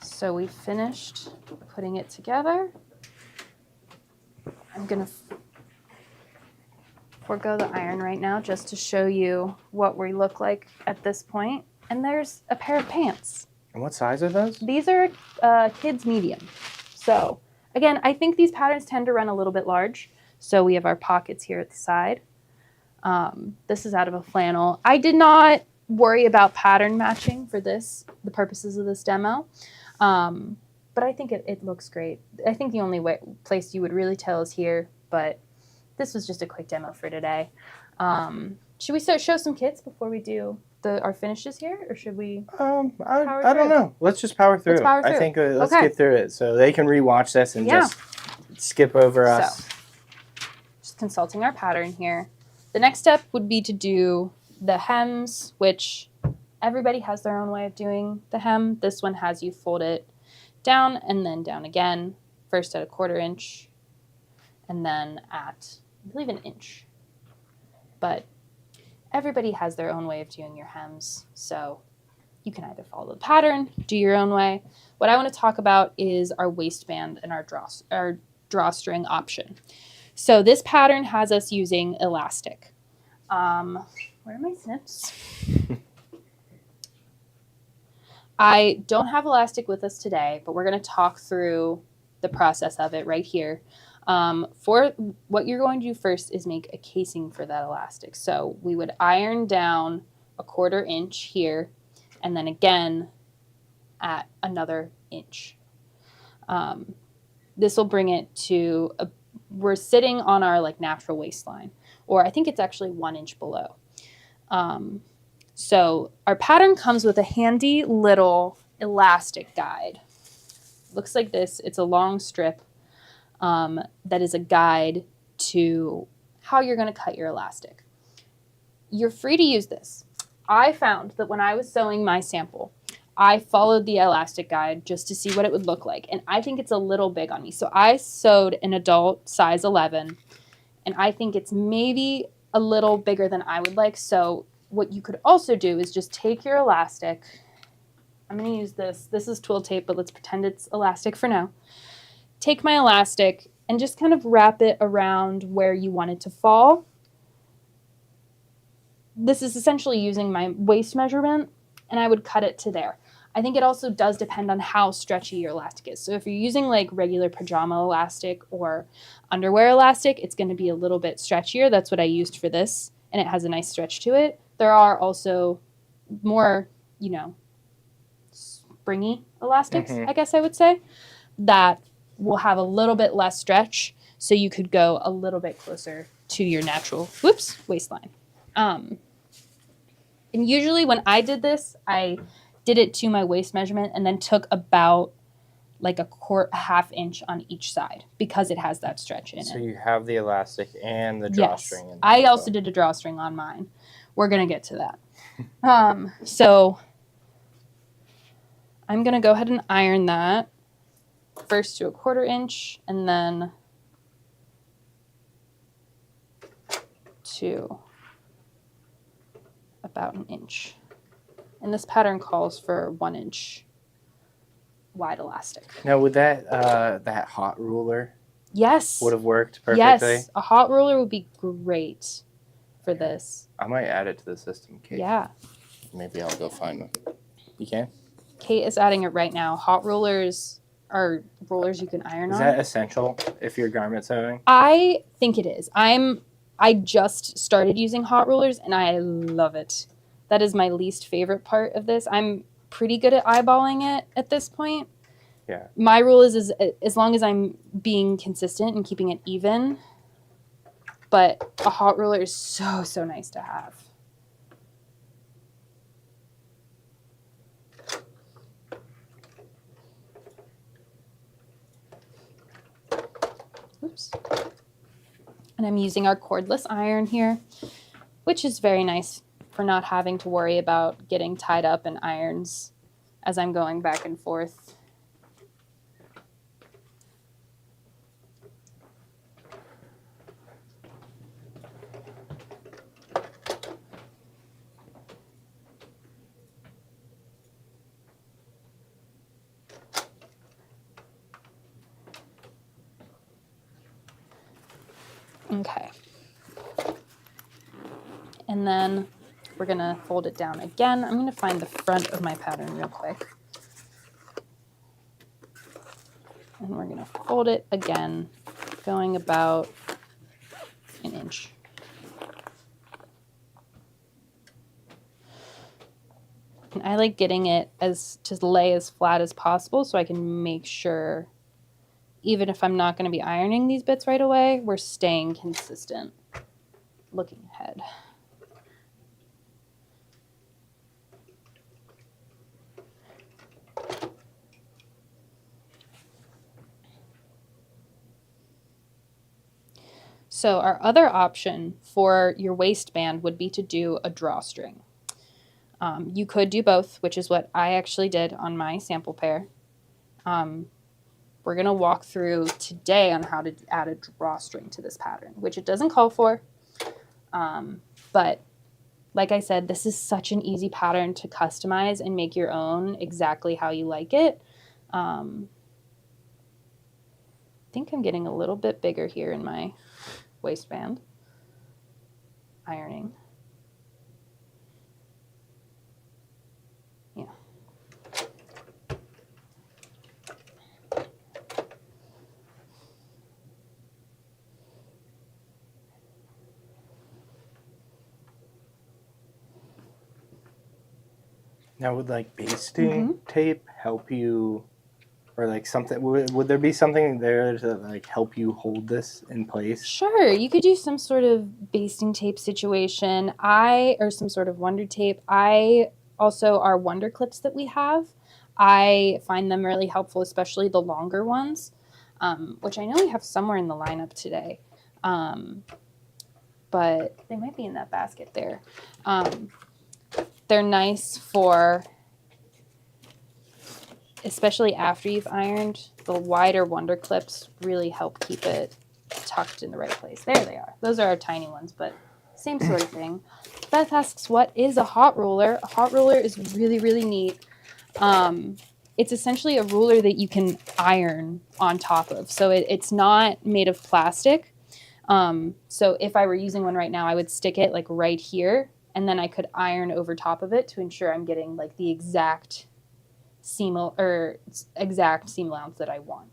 So we finished putting it together. I'm gonna forego the iron right now just to show you what we look like at this point. And there's a pair of pants. And what size are those? These are kids medium. So again, I think these patterns tend to run a little bit large. So we have our pockets here at the side. This is out of a flannel. I did not worry about pattern matching for the purposes of this demo. But I think it looks great. I think the only place you would really tell is here, but this was just a quick demo for today. Should we show some kits before we do our finishes here, or should we? I don't know. Let's just power through. Let's power through. I think let's Okay. get through it so they can rewatch this and just skip over us. So, just consulting our pattern here. The next step would be to do the hems, which everybody has their own way of doing the hem. This one has you fold it down and then down again, first at a 1/4 inch and then at, I believe, 1 inch. But everybody has their own way of doing your hems, so you can either follow the pattern, do your own way. What I want to talk about is our waistband and our drawstring option. So this pattern has us using elastic. Where are my snips? I don't have elastic with us today, but we're going to talk through the process of it right here. For what you're going to do first is make a casing for that elastic. So we would iron down a 1/4 inch here, and then again at another inch. This will bring it to we're sitting on our like natural waistline, or I think it's actually 1 inch below. So our pattern comes with a handy little elastic guide. Looks like this. It's a long strip that is a guide to how you're going to cut your elastic. You're free to use this. I found that when I was sewing my sample, I followed the elastic guide just to see what it would look like, and I think it's a little big on me. So I sewed an adult size 11, and I think it's maybe a little bigger than I would like. So what you could also do is just take your elastic. I'm going to use this. This is twill tape, but let's pretend it's elastic for now. Take my elastic and just kind of wrap it around where you want it to fall. This is essentially using my waist measurement, and I would cut it to there. I think it also does depend on how stretchy your elastic is. So if you're using like regular pajama elastic or underwear elastic, it's going to be a little bit stretchier. That's what I used for this, and it has a nice stretch to it. There are also more, springy elastics, I guess I would say, that will have a little bit less stretch, so you could go a little bit closer to your natural waistline. And usually when I did this, I did it to my waist measurement and then took about like a 1/2 inch on each side because it has that stretch in it. So you have the elastic and the drawstring. Yes, I also did a drawstring on mine. We're going to get to that. So I'm going to go ahead and iron that first to a 1/4 inch and then to about 1 inch. And this pattern calls for 1 inch wide elastic. Now, would that hot ruler Yes. would have worked perfectly? Yes, a hot ruler would be great for this. I might add it to the system, Kate. Yeah. Maybe I'll go find one. You can? Kate is adding it right now. Hot rulers are rollers you can iron Is on. that essential if you're garment sewing? I think it is. I just started using hot rulers and I love it. That is my least favorite part of this. I'm pretty good at eyeballing it at this point. Yeah. My rule is as long as I'm being consistent and keeping it even, but a hot ruler is so, so nice to have. Oops. And I'm using our cordless iron here, which is very nice for not having to worry about getting tied up in irons as I'm going back and forth. Okay. And then we're gonna fold it down again. I'm gonna find the front of my pattern real quick. And we're gonna fold it again, going about an inch. And I like getting it to lay as flat as possible so I can make sure, even if I'm not gonna be ironing these bits right away, we're staying consistent looking ahead. So our other option for your waistband would be to do a drawstring. You could do both, which is what I actually did on my sample pair. We're going to walk through today on how to add a drawstring to this pattern, which it doesn't call for. But like I said, this is such an easy pattern to customize and make your own exactly how you like it. I think I'm getting a little bit bigger here in my waistband ironing. Yeah. Now, would like basting tape help you, or like something? Would there be something there to like help you hold this in place? Sure, you could do some sort of basting tape situation. Or some sort of wonder tape. Also, our wonder clips that we have, I find them really helpful, especially the longer ones, which I know we have somewhere in the lineup today. But they might be in that basket there. They're nice for, especially after you've ironed, the wider wonder clips really help keep it tucked in the right place. There they are. Those are our tiny ones, but same sort of thing. Beth asks, what is a hot ruler? A hot ruler is really, really neat. It's essentially a ruler that you can iron on top of. So it's not made of plastic. So if I were using one right now, I would stick it like right here, and then I could iron over top of it to ensure I'm getting like the exact seam allowance that I want.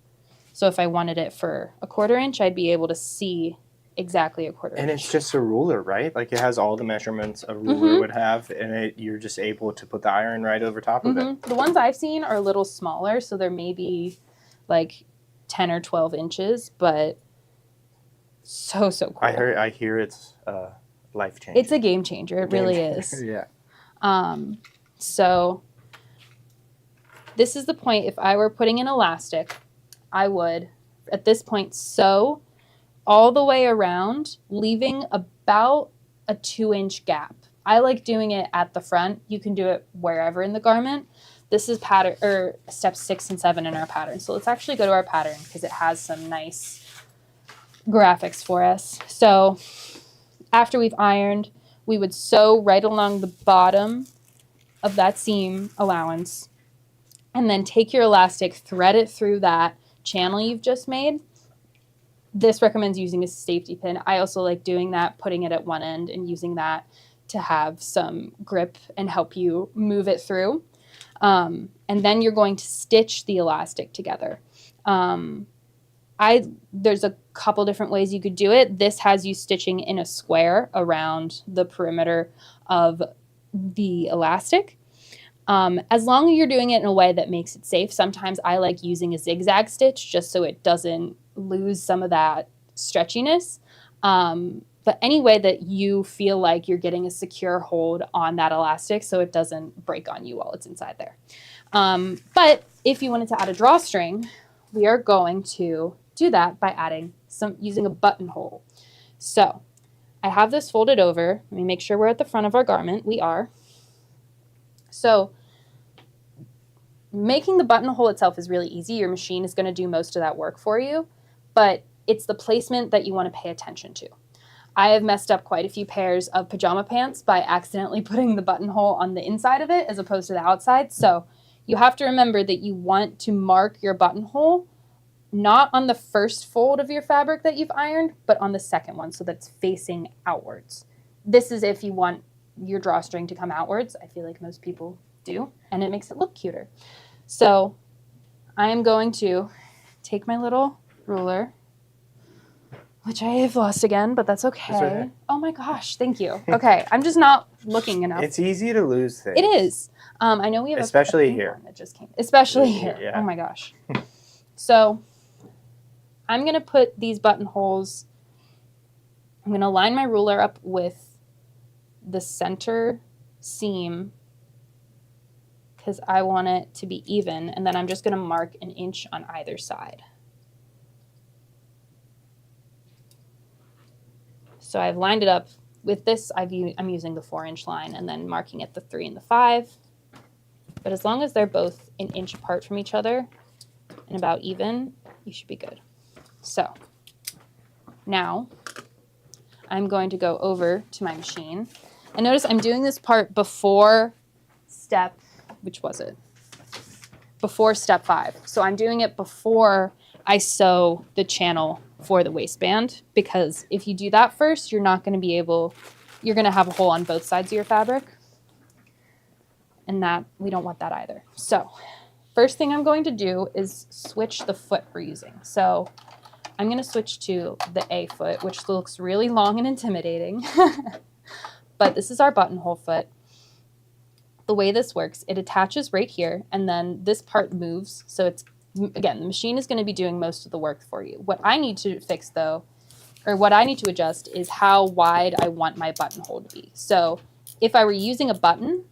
So if I wanted it for a 1/4 inch, I'd be able to see exactly a 1/4 inch. And it's just a ruler, right? Like it has all the measurements a ruler would have, and you're just able to put the iron right over top of it. The ones I've seen are a little smaller, so they're maybe like 10 or 12 inches, but so cool. I hear it's life changing. It's a game changer. It really is. Yeah. So this is the point. If I were putting in elastic, I would, at this point, sew all the way around, leaving about a 2-inch gap. I like doing it at the front. You can do it wherever in the garment. This is steps 6 and 7 in our pattern. So let's actually go to our pattern because it has some nice graphics for us. So after we've ironed, we would sew right along the bottom of that seam allowance, and then take your elastic, thread it through that channel you've just made. This recommends using a safety pin. I also like doing that, putting it at one end and using that to have some grip and help you move it through. And then you're going to stitch the elastic together. There's a couple different ways you could do it. This has you stitching in a square around the perimeter of the elastic. As long as you're doing it in a way that makes it safe. Sometimes I like using a zigzag stitch just so it doesn't lose some of that stretchiness. but any way that you feel like you're getting a secure hold on that elastic so it doesn't break on you while it's inside there. But if you wanted to add a drawstring, we are going to do that by using a buttonhole. So I have this folded over. Let me make sure we're at the front of our garment. We are. So making the buttonhole itself is really easy. Your machine is going to do most of that work for you, but it's the placement that you want to pay attention to. I have messed up quite a few pairs of pajama pants by accidentally putting the buttonhole on the inside of it as opposed to the outside. So you have to remember that you want to mark your buttonhole not on the first fold of your fabric that you've ironed, but on the second one, so that's facing outwards. This is if you want your drawstring to come outwards. I feel like most people do, and it makes it look cuter. So I am going to take my little ruler, which I have lost again, but that's okay. It's right here. Oh my gosh, thank you. Okay, I'm just not looking enough. It's easy to lose things. It is. I know we have Especially a pink here. one that just came. Especially here. Yeah. Oh my gosh. So I'm going to put these buttonholes, I'm going to line my ruler up with the center seam because I want it to be even, and then I'm just going to mark an inch on either side. So I've lined it up. With this, I'm using the 4-inch line and then marking it the 3 and the 5. But as long as they're both an inch apart from each other and about even, you should be good. So now I'm going to go over to my machine. And notice I'm doing this part before step, which was it? Before step 5. So I'm doing it before I sew the channel for the waistband, because if you do that first, you're not going to be able, you're going to have a hole on both sides of your fabric. And that, we don't want that either. So first thing I'm going to do is switch the foot we're using. So I'm going to switch to the A foot, which looks really long and intimidating. But this is our buttonhole foot. The way this works, it attaches right here, and then this part moves. So it's, again, the machine is going to be doing most of the work for you. What I need to fix, though, or what I need to adjust is how wide I want my buttonhole to be. So if I were using a button,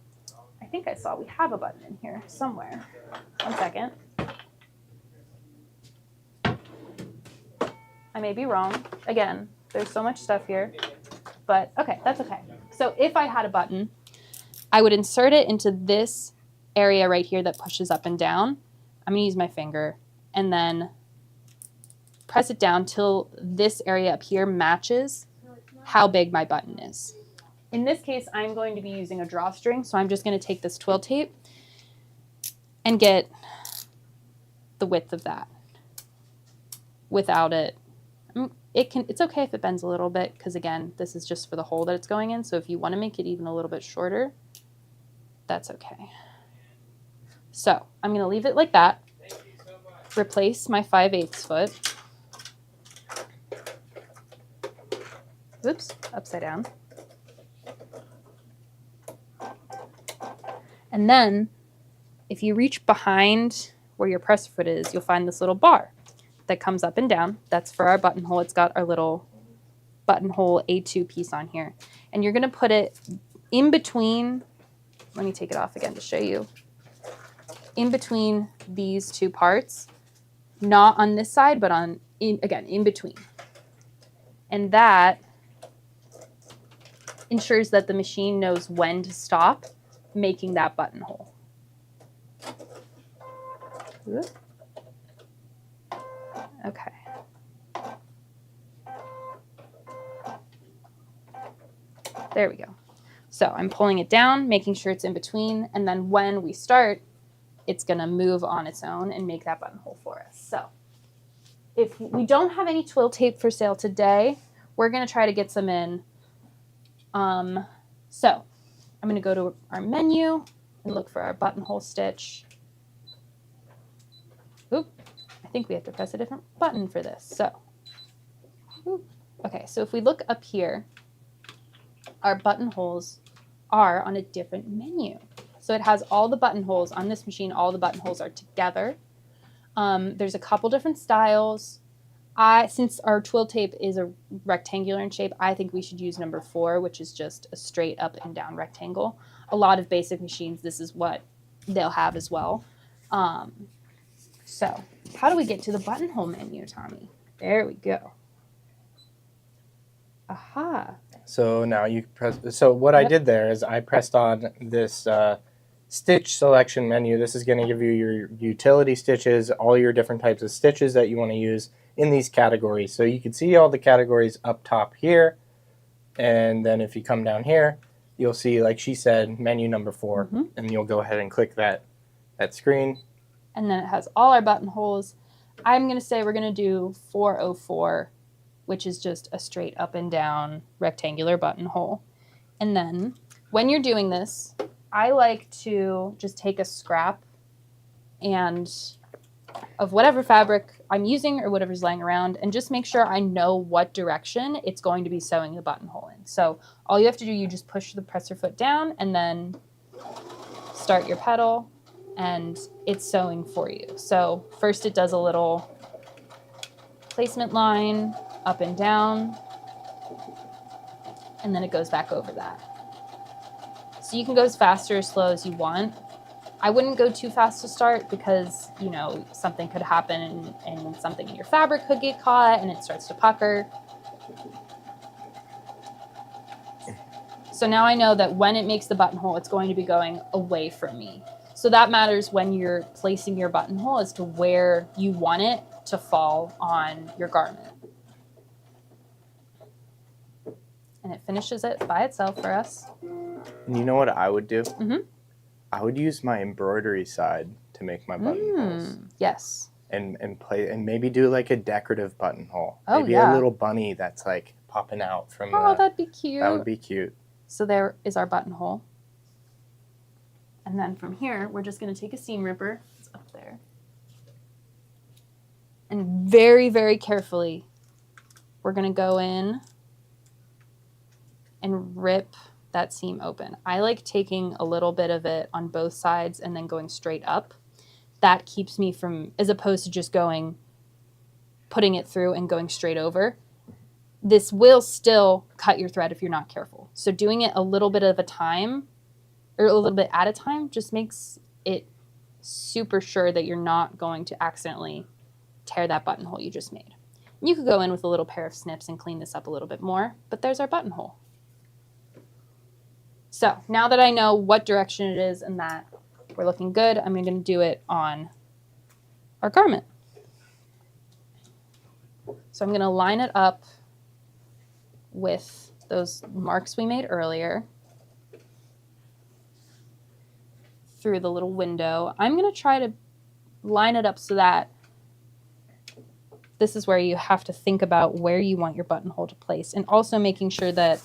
I think I saw we have a button in here somewhere. One second. I may be wrong. Again, there's so much stuff here, but okay, that's okay. So if I had a button, I would insert it into this area right here that pushes up and down. I'm going to use my finger and then press it down till this area up here matches how big my button is. In this case, I'm going to be using a drawstring, so I'm just going to take this twill tape and get the width of that without it. It's okay if it bends a little bit because, again, this is just for the hole that it's going in, so if you want to make it even a little bit shorter, that's okay. So I'm going to leave it like that. Replace my 5/8 foot. Oops, upside down. And then if you reach behind where your presser foot is, you'll find this little bar that comes up and down. That's for our buttonhole. It's got our little buttonhole A2 piece on here. And you're going to put it in between. Let me take it off again to show you. In between these two parts, not on this side, but again, in between. And that ensures that the machine knows when to stop making that buttonhole. Okay. There we go. So I'm pulling it down, making sure it's in between, and then when we start, it's going to move on its own and make that buttonhole for us. So if we don't have any twill tape for sale today, we're going to try to get some in. So I'm going to go to our menu and look for our buttonhole stitch. Oop, I think we have to press a different button for this. So, okay, so if we look up here, our buttonholes are on a different menu. So it has all the buttonholes on this machine. All the buttonholes are together. There's a couple different styles. Since our twill tape is a rectangular in shape, I think we should use number 4, which is just a straight up and down rectangle. A lot of basic machines, this is what they'll have as well. So how do we get to the buttonhole menu, Tommy? There we go. Aha. So now you press. So what I Yep. did there is I pressed on this stitch selection menu. This is going to give you your utility stitches, all your different types of stitches that you want to use in these categories. So you can see all the categories up top here. And then if you come down here, you'll see, like she said, menu number 4. Mhm. And you'll go ahead and click that screen. And then it has all our buttonholes. I'm going to say we're going to do 404, which is just a straight up and down rectangular buttonhole. And then when you're doing this, I like to just take a scrap and of whatever fabric I'm using or whatever's laying around and just make sure I know what direction it's going to be sewing the buttonhole in. So all you have to do, you just push the presser foot down and then start your pedal and it's sewing for you. So first it does a little placement line up and down, and then it goes back over that. So you can go as fast or as slow as you want. I wouldn't go too fast to start because, you know, something could happen and something in your fabric could get caught and it starts to pucker. So now I know that when it makes the buttonhole, it's going to be going away from me. So that matters when you're placing your buttonhole as to where you want it to fall on your garment. And it finishes it by itself for us. And you know what I would do? Mhm. I would use my embroidery side to make my buttonholes. Yes. And maybe do like a decorative buttonhole. Oh, Maybe yeah. a little bunny that's like popping out from Oh, the, that'd be cute. that would be cute. So there is our buttonhole. And then from here, we're just going to take a seam ripper. It's up there. And very, very carefully, we're going to go in and rip that seam open. I like taking a little bit of it on both sides and then going straight up. That keeps me from, as opposed to just putting it through and going straight over. This will still cut your thread if you're not careful. So doing it a little bit of a time, or a little bit at a time, just makes it super sure that you're not going to accidentally tear that buttonhole you just made. You could go in with a little pair of snips and clean this up a little bit more, but there's our buttonhole. So now that I know what direction it is and that we're looking good, I'm going to do it on our garment. So I'm going to line it up with those marks we made earlier through the little window. I'm going to try to line it up so that this is where you have to think about where you want your buttonhole to place, and also making sure that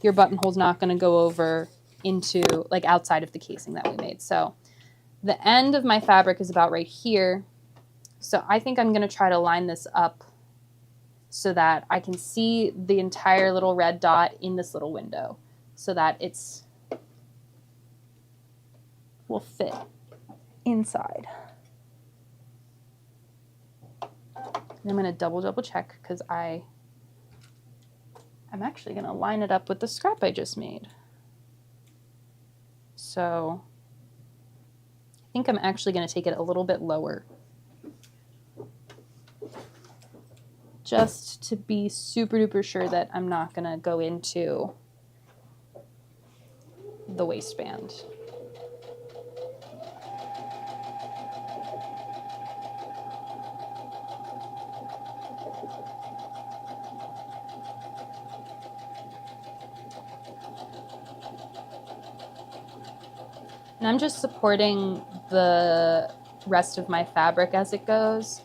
your buttonhole's not going to go over into, like, outside of the casing that we made. So the end of my fabric is about right here. So I think I'm going to try to line this up so that I can see the entire little red dot in this little window so that it's will fit inside. And I'm going to double check because I'm actually going to line it up with the scrap I just made. So I think I'm actually going to take it a little bit lower, just to be super duper sure that I'm not going to go into the waistband. And I'm just supporting the rest of my fabric as it goes.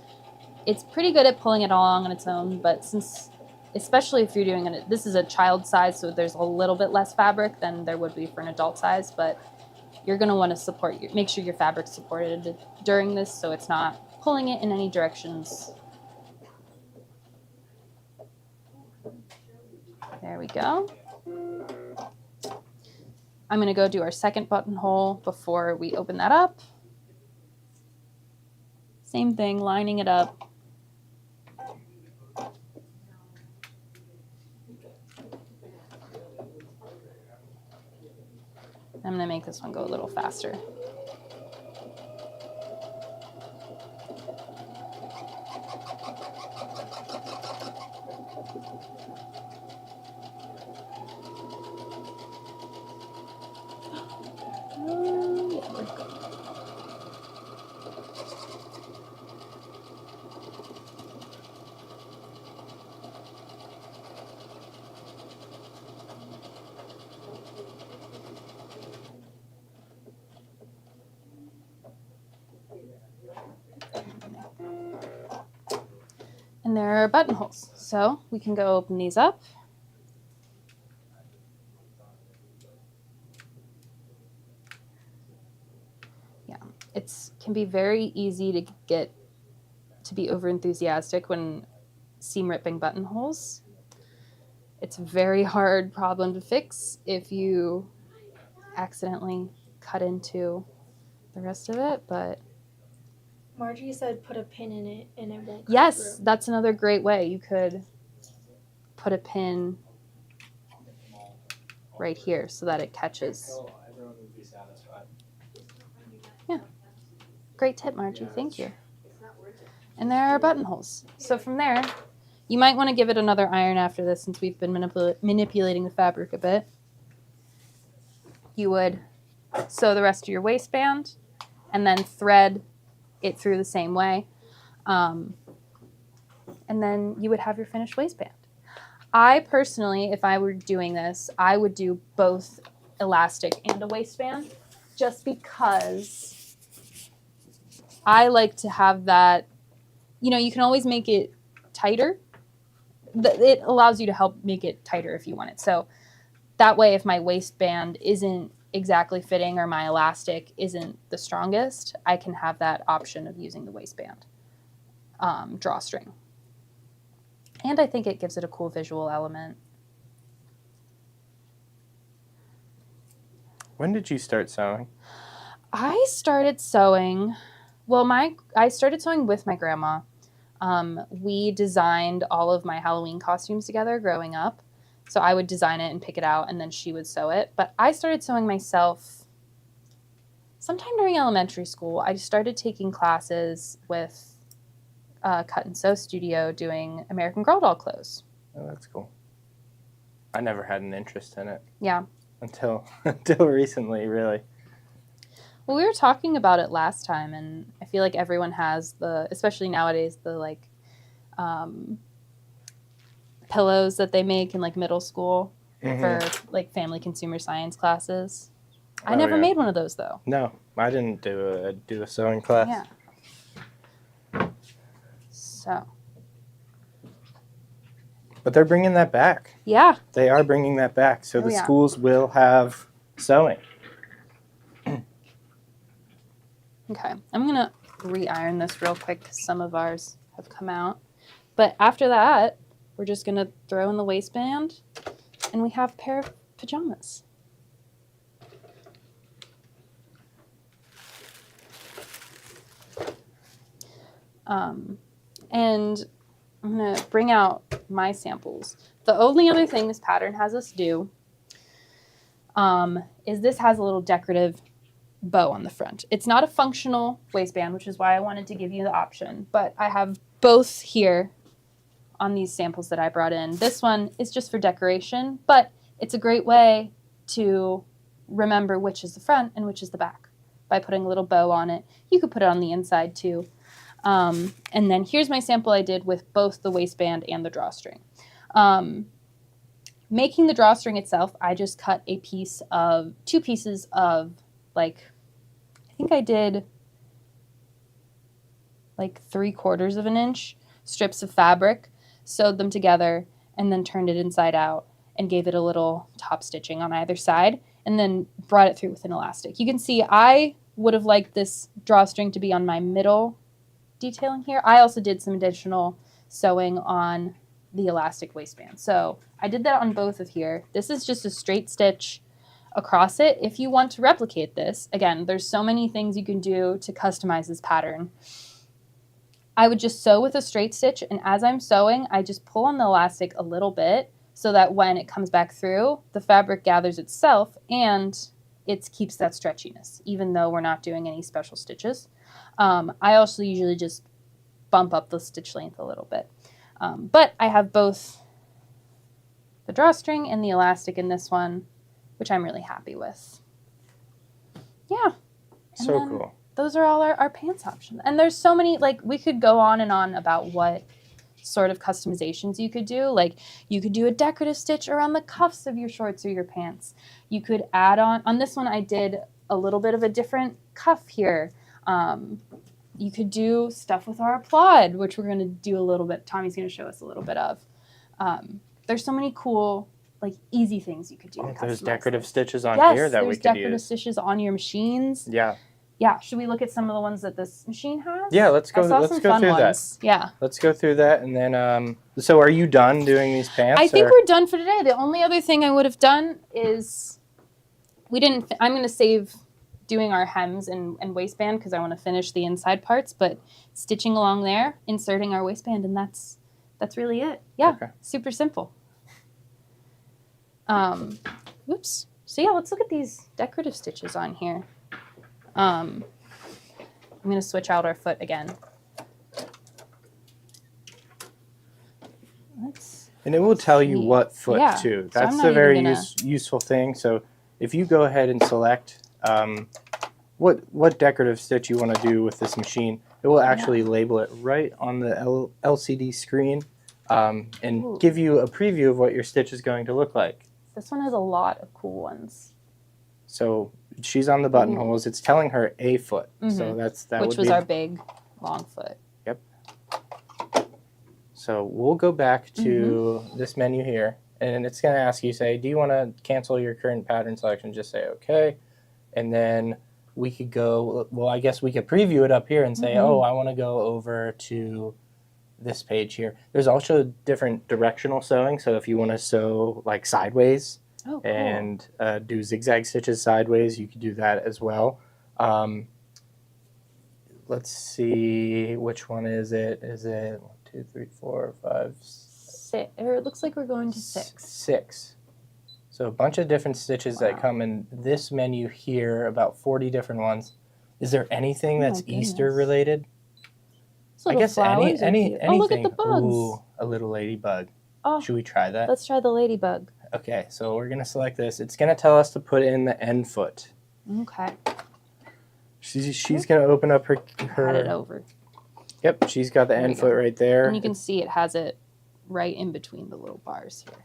It's pretty good at pulling it along on its own, but since, especially if you're doing it, this is a child size, so there's a little bit less fabric than there would be for an adult size, but you're going to want to make sure your fabric's supported during this so it's not pulling it in any directions. There we go. I'm going to go do our second buttonhole before we open that up. Same thing, lining it up. I'm gonna make this one go a little faster. Yeah, we're good. And there are buttonholes. So we can go open these up. Yeah, it can be very easy to get to be over enthusiastic when seam ripping buttonholes. It's a very hard problem to fix if you accidentally cut into the rest of it, but Margie said put a pin in it and it won't cut yes, through. that's another great way. You could put a pin right here so that it catches. Everyone would be satisfied. Great tip, Margie. Thank you. And there are buttonholes. So from there, you might want to give it another iron after this since we've been manipulating the fabric a bit. You would sew the rest of your waistband and then thread it through the same way. And then you would have your finished waistband. I personally, if I were doing this, I would do both elastic and a waistband just because I like to have that, you can always make it tighter. It allows you to help make it tighter if you want it. So that way, if my waistband isn't exactly fitting or my elastic isn't the strongest, I can have that option of using the waistband drawstring. And I think it gives it a cool visual element. When did you start sewing? I started sewing, I started sewing with my grandma. We designed all of my Halloween costumes together growing up. So I would design it and pick it out, and then she would sew it. But I started sewing myself sometime during elementary school. I started taking classes with Cut and Sew Studio doing American Girl doll clothes. Oh, that's cool. I never had an interest in it. Yeah. Until recently, really. Well, we were talking about it last time, and I feel like everyone has especially nowadays, the pillows that they make in middle school for family consumer science classes. I never made one of those though. No, I didn't do a sewing class. Yeah. So. But they're bringing that back. Yeah. They are bringing that back. So the yeah. schools will have sewing. Okay. I'm going to re-iron this real quick because some of ours have come out. But after that, we're just going to throw in the waistband and we have a pair of pajamas. And I'm going to bring out my samples. The only other thing this pattern has us do is this has a little decorative bow on the front. It's not a functional waistband, which is why I wanted to give you the option, but I have both here on these samples that I brought in. This one is just for decoration, but it's a great way to remember which is the front and which is the back by putting a little bow on it. You could put it on the inside too. And then here's my sample I did with both the waistband and the drawstring. Making the drawstring itself, I just cut two pieces of I think I did 3/4 of an inch strips of fabric, sewed them together, and then turned it inside out and gave it a little top stitching on either side, and then brought it through with an elastic. You can see I would have liked this drawstring to be on my middle detailing here. I also did some additional sewing on the elastic waistband. So I did that on both of here. This is just a straight stitch across it. If you want to replicate this, again, there's so many things you can do to customize this pattern. I would just sew with a straight stitch, and as I'm sewing, I just pull on the elastic a little bit so that when it comes back through, the fabric gathers itself and it keeps that stretchiness, even though we're not doing any special stitches. I also usually just bump up the stitch length a little bit. But I have both the drawstring and the elastic in this one, which I'm really happy with. Yeah. And So then cool. those are all our pants options. And there's so many, like, we could go on and on about what sort of customizations you could do. Like, you could do a decorative stitch around the cuffs of your shorts or your pants. You could add on this one I did a little bit of a different cuff here. You could do stuff with our applaud, which we're going to do a little bit. Tommy's going to show us a little bit of. There's so many cool, like, easy things you could do. Oh, to there's customize decorative this. stitches on Yes, here that we there's could decorative use. stitches on your machines. Yeah. Yeah, should we look at some of the ones that this machine has? Yeah, let's go. I saw Let's some go fun through ones. Yeah. Let's go through that, and then. So, are you done doing these pants? I think or- we're done for today. The only other thing I would have done is I'm going to save doing our hems and waistband because I want to finish the inside parts, but stitching along there, inserting our waistband, and that's really it. Yeah, Okay. super simple. Oops. So yeah, let's look at these decorative stitches on here. I'm going to switch out our foot again. And it will tell you see. what foot Yeah, too. so I'm That's not the even very gonna- useful thing. So if you go ahead and select what decorative stitch you want to do with this machine, it will actually label it right on the LCD screen and Ooh. give you a preview of what your stitch is going to look like. This one has a lot of cool ones. So she's on the buttonholes. It's telling her a foot. So that Which would was be our big, long foot. So we'll go back to this menu here, and it's going to ask you, say, do you want to cancel your current pattern selection? Just say okay, and then we could go, well, I guess we could preview it up here and say, oh, I want to go over to this page here. There's also different directional sewing, so if you want to sew like sideways Oh, cool. and do zigzag stitches sideways, you could do that as well. Let's see, which one is it? Is it 1, 2, 3, 4, 5, 6. Or it looks like we're going to 6. 6. So a bunch of different stitches that Wow. come in this menu here, about 40 different ones. Is there anything Oh my that's Easter goodness. related? Those I little guess flowers are anything. cute. Oh, look at the bugs. Ooh, a little ladybug. Oh, Should we try that? let's try the ladybug. Okay, so we're gonna select this. It's gonna tell us to put in the end foot. Okay. She's gonna open up Had it her. over. Yep, she's got the There end you go. foot right there. And you can see it has it right in between the little bars here.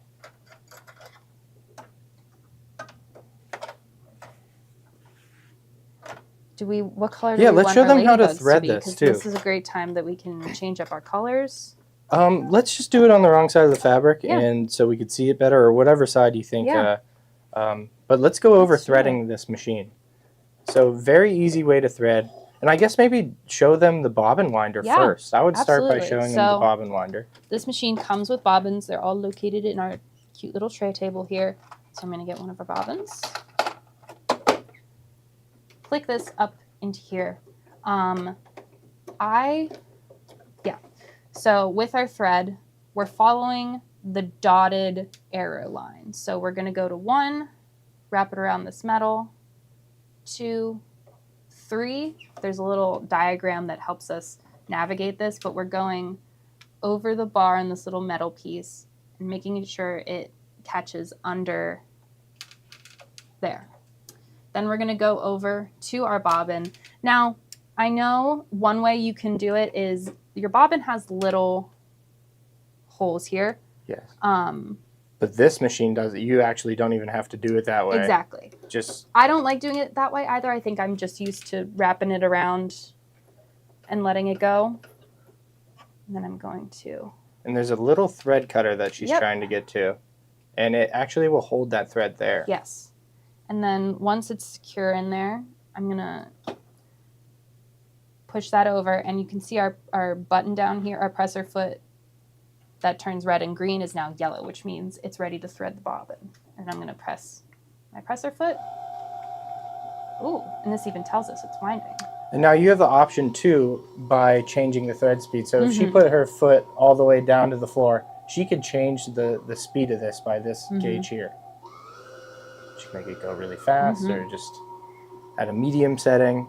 What color do Yeah, we let's want show our them how to ladybugs thread be? this, 'Cause too. This is a great time that we can change up our colors. Let's just do it on the wrong side of the fabric, Yeah. and so we could see it better, or whatever side you think. Yeah. But let's go over Let's do threading this machine. So very easy way to thread, and I guess maybe show them the bobbin winder Yeah, first. I would start by absolutely. showing them the So- bobbin winder. This machine comes with bobbins. They're all located in our cute little tray table here. So I'm going to get one of our bobbins. Click this up into here. So with our thread, we're following the dotted arrow line. So we're going to go to 1, wrap it around this metal, 2, 3. There's a little diagram that helps us navigate this, but we're going over the bar in this little metal piece and making sure it catches under there. Then we're going to go over to our bobbin. Now, I know one way you can do it is your bobbin has little holes here. Yes. But this machine does it. You actually don't even have to do it that way. Exactly. Just I don't like doing it that way either. I think I'm just used to wrapping it around and letting it go. And then I'm going to... and there's a little thread cutter that she's Yep. trying to get to, and it actually will hold that thread there. Yes. And then once it's secure in there, I'm going to push that over, and you can see our button down here, our presser foot that turns red and green is now yellow, which means it's ready to thread the bobbin. And I'm going to press my presser foot. Ooh, and this even tells us it's winding. And now you have the option too by changing the thread speed. So if she Mhm. put her foot all the way down to the floor, she could change the speed of this by this Mhm. gauge here. She can make it go really fast Mhm. or just at a medium setting.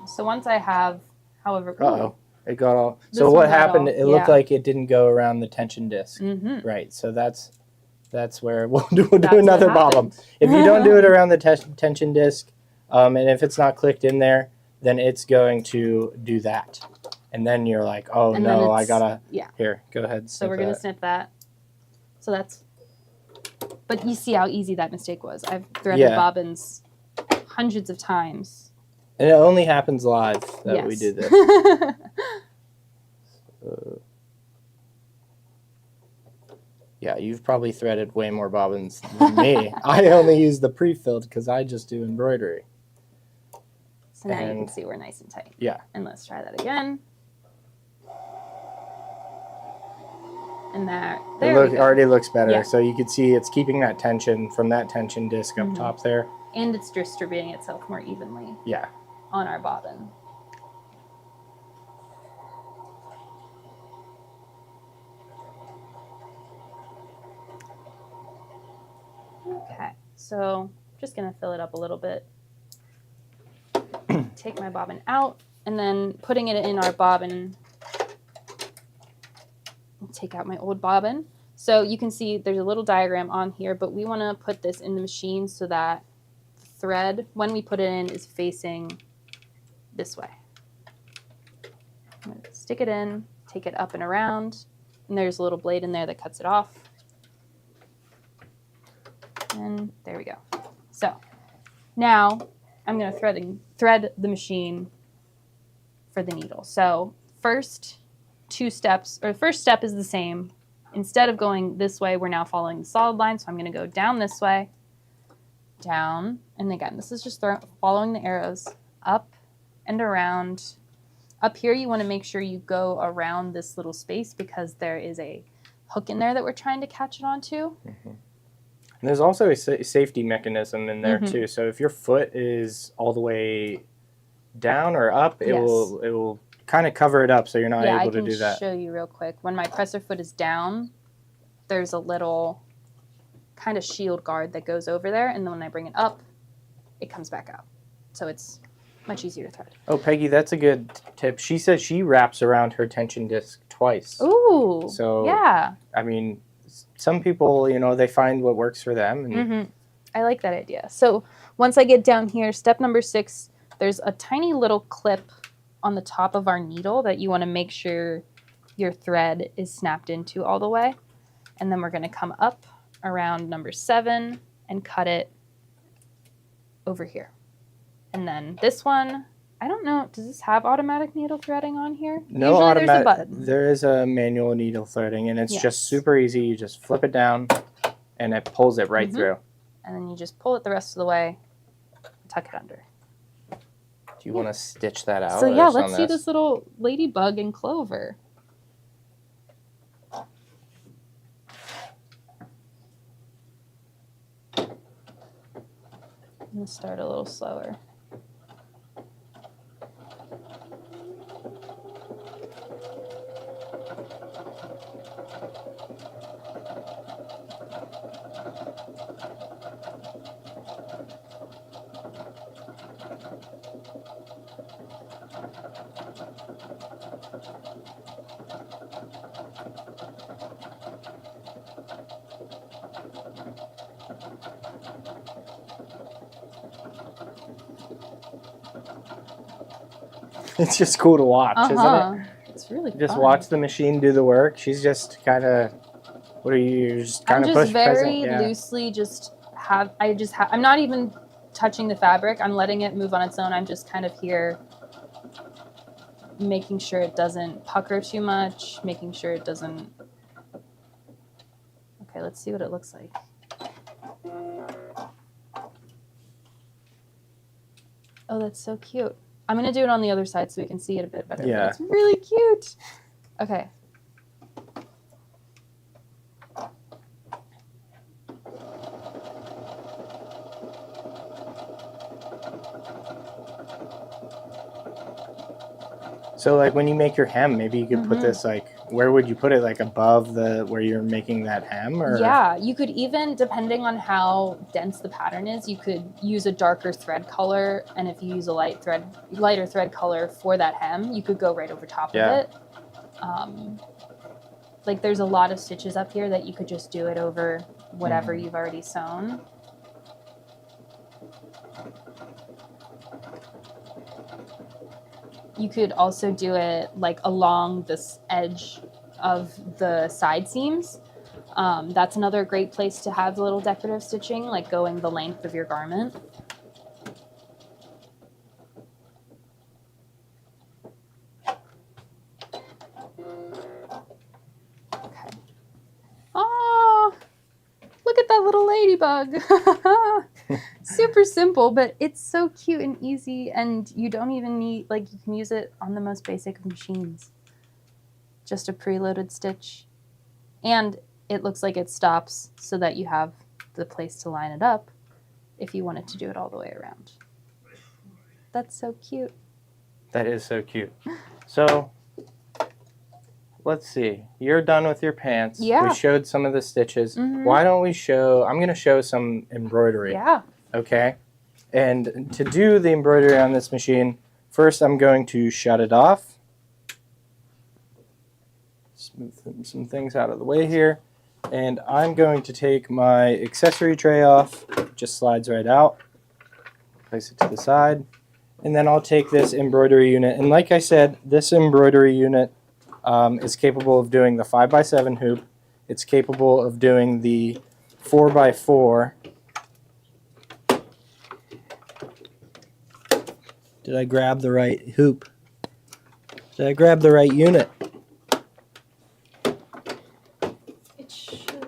So once I have, however, Uh-oh. It got all... This So one what got happened, all- it looked yeah. like it didn't go around the tension disc. Mm-hmm. Right, so that's where we'll do That's what another bob-omb. happened. If you don't do it around the tension disc, and if it's not clicked in there, then it's going to do that. And then you're like, oh And then no, I it's- gotta... yeah. Here, go ahead. So we're snip gonna that. snip that. So that's. But you see how easy that mistake was. I've threaded Yeah. bobbins hundreds of times. And it only happens live that we Yes. do this. Yeah, you've probably threaded way more bobbins than me. I only use the pre-filled because I just do embroidery. So now you can And- see we're nice and tight. Yeah. And let's try that again. And that. There we go. Already looks better. Yeah. So you can see it's keeping that tension from that tension disc up Mhm. top there. And it's distributing itself more evenly Yeah. on our bobbin. Okay, so just gonna fill it up a little bit. Take my bobbin out, and then putting it in our bobbin. I'll take out my old bobbin. So you can see there's a little diagram on here, but we want to put this in the machine so that the thread, when we put it in, is facing this way. I'm going to stick it in, take it up and around, and there's a little blade in there that cuts it off. And there we go. So now I'm going to thread the machine for the needle. So first step is the same. Instead of going this way, we're now following the solid line. So I'm going to go down this way, down, and again, this is just following the arrows up and around. Up here, you want to make sure you go around this little space because there is a hook in there that we're trying to catch it onto. And there's also a safety mechanism in there Mhm. too. So if your foot is all the way down or up, it Yes. will kind of cover it up so you're not Yeah, I able to can do that. show you real quick. When my presser foot is down, there's a little kind of shield guard that goes over there, and then when I bring it up, it comes back out. So it's much easier to thread. Oh, Peggy, that's a good tip. She says she wraps around her tension disc twice. Ooh. So- yeah. I mean, some people, they find what works for them. And Mm-hmm. I like that idea. So once I get down here, step number 6, there's a tiny little clip on the top of our needle that you want to make sure your thread is snapped into all the way. And then we're going to come up around number 7 and cut it over here. And then this one, I don't know, does this have automatic needle threading on here? no Usually automatic. there's a button. There is a manual needle threading, and it's Yes. just super easy. You just flip it down, and it pulls it right Mhm. through. And then you just pull it the rest of the way and tuck it under. Do you want to stitch that out? So or yeah, just on let's do this little ladybug and clover. I'm gonna start a little slower. It's just cool to watch, isn't it? It's really Just fun. watch the machine do the work. She's just kind of, what are you, just I'm kind of just push very present? Yeah. loosely I'm not even touching the fabric. I'm letting it move on its own. I'm just kind of here making sure it doesn't pucker too much, making sure it doesn't. Okay, let's see what it looks like. Oh, that's so cute. I'm going to do it on the other side so we can see it a bit better. but Yeah. It's really cute. Okay. So like when you make your hem, maybe you could put Mhm. this like where would you put it? Like above the where you're making that hem? Or? Yeah, you could even, depending on how dense the pattern is, you could use a darker thread color, and if you use a lighter thread color for that hem, you could go right over top Yeah. of it. Like there's a lot of stitches up here that you could just do it over whatever you've already sewn. You could also do it like along this edge of the side seams. That's another great place to have little decorative stitching, like going the length of your garment. Okay. Oh, look at that little ladybug. Super simple, but it's so cute and easy, and you don't even need, like, you can use it on the most basic of machines. Just a preloaded stitch. And it looks like it stops so that you have the place to line it up if you wanted to do it all the way around. That's so cute. That is so cute. So, let's see. You're done with your pants. Yeah. We showed some of the stitches. Mhm. Why don't we show, I'm going to show some embroidery. Yeah. Okay. And to do the embroidery on this machine, first I'm going to shut it off. Smooth some things out of the way here. And I'm going to take my accessory tray off. It just slides right out. Place it to the side. And then I'll take this embroidery unit. And like I said, this embroidery unit is capable of doing the 5x7 hoop. It's capable of doing the 4x4. Did I grab the right hoop? Did I grab the right unit? It should.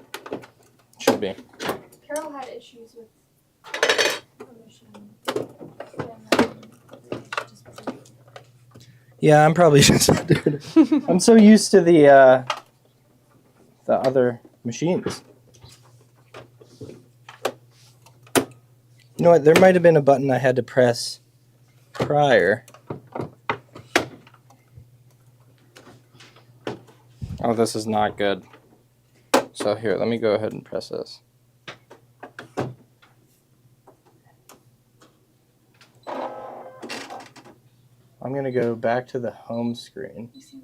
Should be. Carol had issues with the machine. And, Yeah, I'm probably just doing it. I'm so used to the other machines. You know what? There might have been a button I had to press prior. Oh, this is not good. So here, let me go ahead and press this. I'm going to go back to the home screen. you see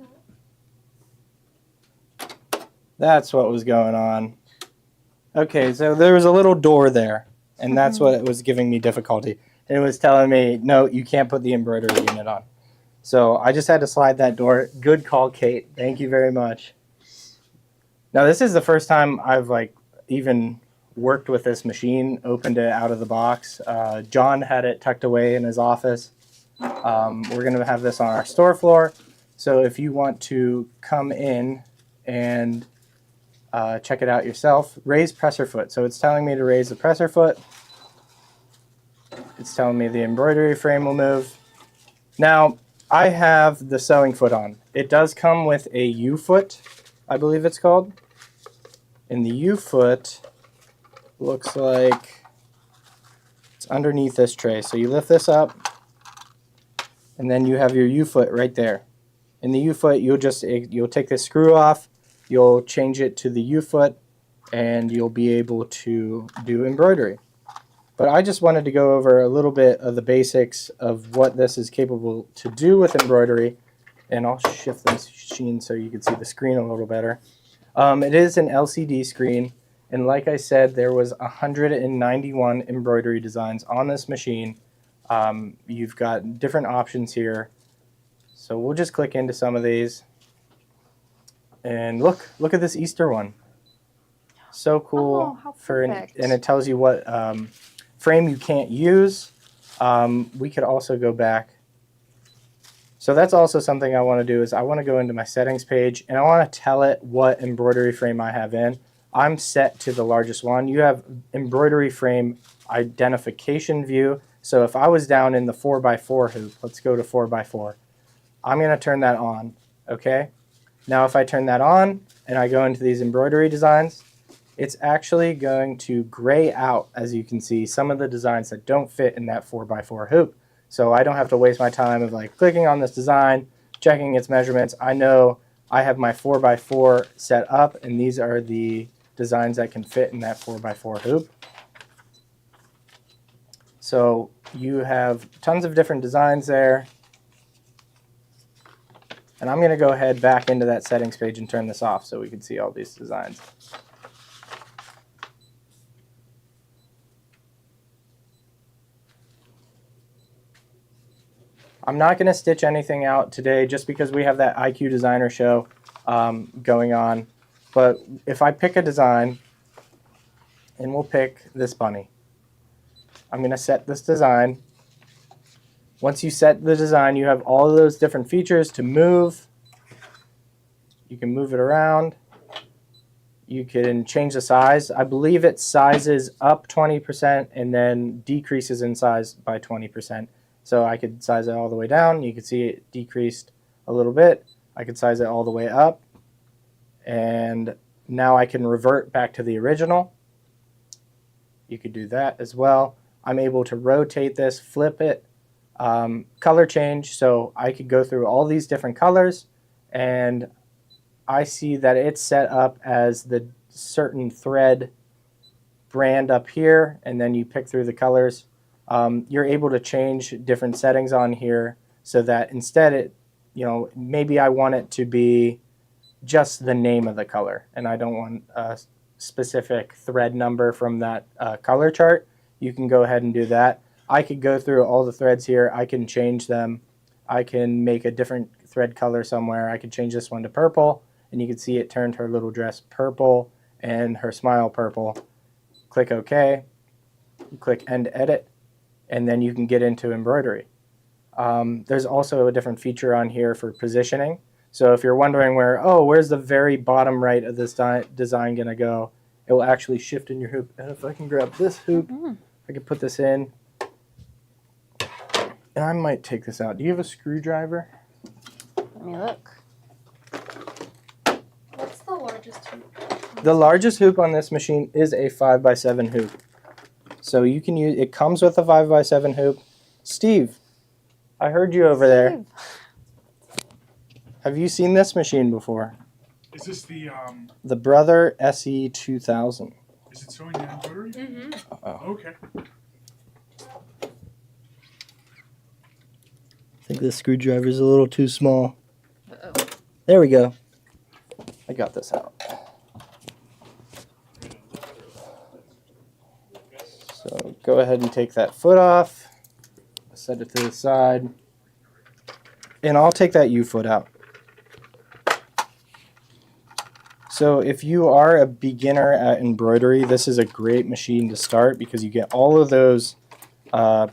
that? That's what was going on. Okay, so there was a little door there, and that's what was giving me difficulty. And it was telling me, no, you can't put the embroidery unit on. So I just had to slide that door. Good call, Kate. Thank you very much. Now, this is the first time I've even worked with this machine, opened it out of the box. John had it tucked away in his office. We're going to have this on our store floor. So if you want to come in and check it out yourself, raise presser foot. So it's telling me to raise the presser foot. It's telling me the embroidery frame will move. Now, I have the sewing foot on. It does come with a U-foot, I believe it's called. And the U-foot looks like it's underneath this tray. So you lift this up, and then you have your U-foot right there. In the U-foot, you'll take this screw off, you'll change it to the U-foot, and you'll be able to do embroidery. But I just wanted to go over a little bit of the basics of what this is capable to do with embroidery. And I'll shift the machine so you can see the screen a little better. It is an LCD screen. And like I said, there was 191 embroidery designs on this machine. You've got different options here. So we'll just click into some of these. And look at this Easter one. So cool. Oh, how perfect. And it tells you what frame you can't use. We could also go back. So that's also something I want to do is I want to go into my settings page and I want to tell it what embroidery frame I have in. I'm set to the largest one. You have embroidery frame identification view. So if I was down in the 4x4 hoop, let's go to 4x4. I'm going to turn that on, okay? Now if I turn that on and I go into these embroidery designs, it's actually going to gray out, as you can see, some of the designs that don't fit in that 4x4 hoop. So I don't have to waste my time of clicking on this design, checking its measurements. I know I have my 4x4 set up, and these are the designs that can fit in that 4x4 hoop. So you have tons of different designs there. And I'm going to go ahead back into that settings page and turn this off so we can see all these designs. I'm not going to stitch anything out today just because we have that IQ Designer show going on. But if I pick a design, and we'll pick this bunny. I'm going to set this design. Once you set the design, you have all of those different features to move. You can move it around. You can change the size. I believe it sizes up 20% and then decreases in size by 20%. So I could size it all the way down. You can see it decreased a little bit. I could size it all the way up. And now I can revert back to the original. You could do that as well. I'm able to rotate this, flip it, color change. So I could go through all these different colors, and I see that it's set up as the certain thread brand up here, and then you pick through the colors. You're able to change different settings on here so that instead it, maybe I want it to be just the name of the color, and I don't want a specific thread number from that color chart. You can go ahead and do that. I could go through all the threads here. I can change them. I can make a different thread color somewhere. I could change this one to purple, and you can see it turned her little dress purple and her smile purple. Click OK. Click End Edit, and then you can get into embroidery. There's also a different feature on here for positioning. So if you're wondering where's the very bottom right of this design going to go, it will actually shift in your hoop. And if I can grab this hoop, I can put this in. And I might take this out. Do you have a screwdriver? Let me look. What's the largest hoop? The largest hoop on this machine is a 5x7 hoop. So you can use, it comes with a 5x7 hoop. Steve, I heard you over there. Have you seen this machine before? Is this The Brother SE2000. is it sewing and embroidery? Mm-hmm. Okay. I think the screwdriver's a little too small. Uh-oh. There we go. I got this out. So go ahead and take that foot off. Set it to the side. And I'll take that U foot out. So if you are a beginner at embroidery, this is a great machine to start because you get all of those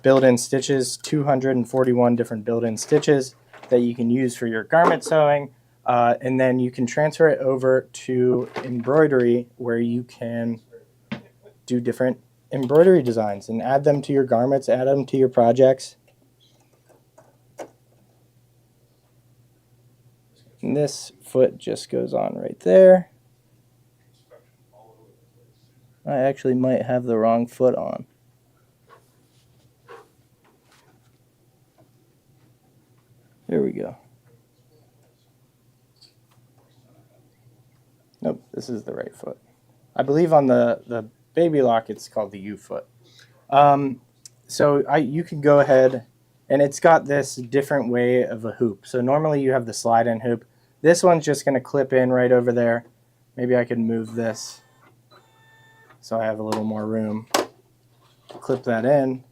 built-in stitches, 241 different built-in stitches that you can use for your garment sewing. And then you can transfer it over to embroidery where you can do different embroidery designs and add them to your garments, add them to your projects. And this foot just goes on right there. I actually might have the wrong foot on. There we go. Nope, this is the right foot. I believe on the baby lock it's called the U foot. So you can go ahead, and it's got this different way of a hoop. So normally you have the slide-in hoop. This one's just going to clip in right over there. Maybe I can move this so I have a little more room. Clip that in,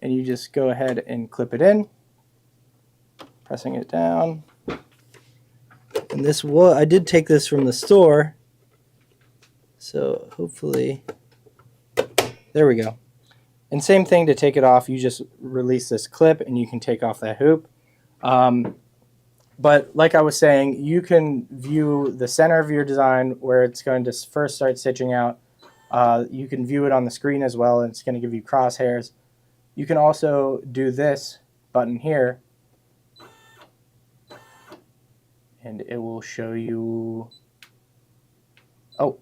and you just go ahead and clip it in, pressing it down. And this was, I did take this from the store, so hopefully, there we go. And same thing to take it off, you just release this clip and you can take off that hoop. But like I was saying, you can view the center of your design where it's going to first start stitching out. You can view it on the screen as well, and it's going to give you crosshairs. You can also do this button here, and it will show you, oh,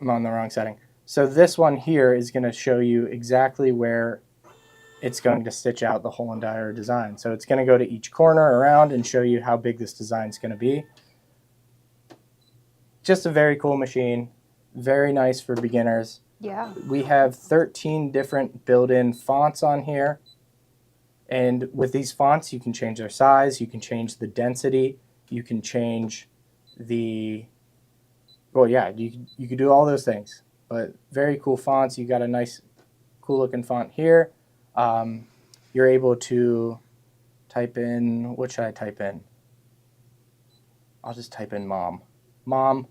I'm on the wrong setting. So this one here is going to show you exactly where it's going to stitch out the whole entire design. So it's going to go to each corner around and show you how big this design is going to be. just a very cool machine. Very nice for beginners. Yeah. We have 13 different built-in fonts on here. And with these fonts, you can change their size, you can change the density, you can change the, well, yeah, you can do all those things. But very cool fonts. You got a nice, cool looking font here. You're able to type in, what should I type in? I'll just type in mom. Mom.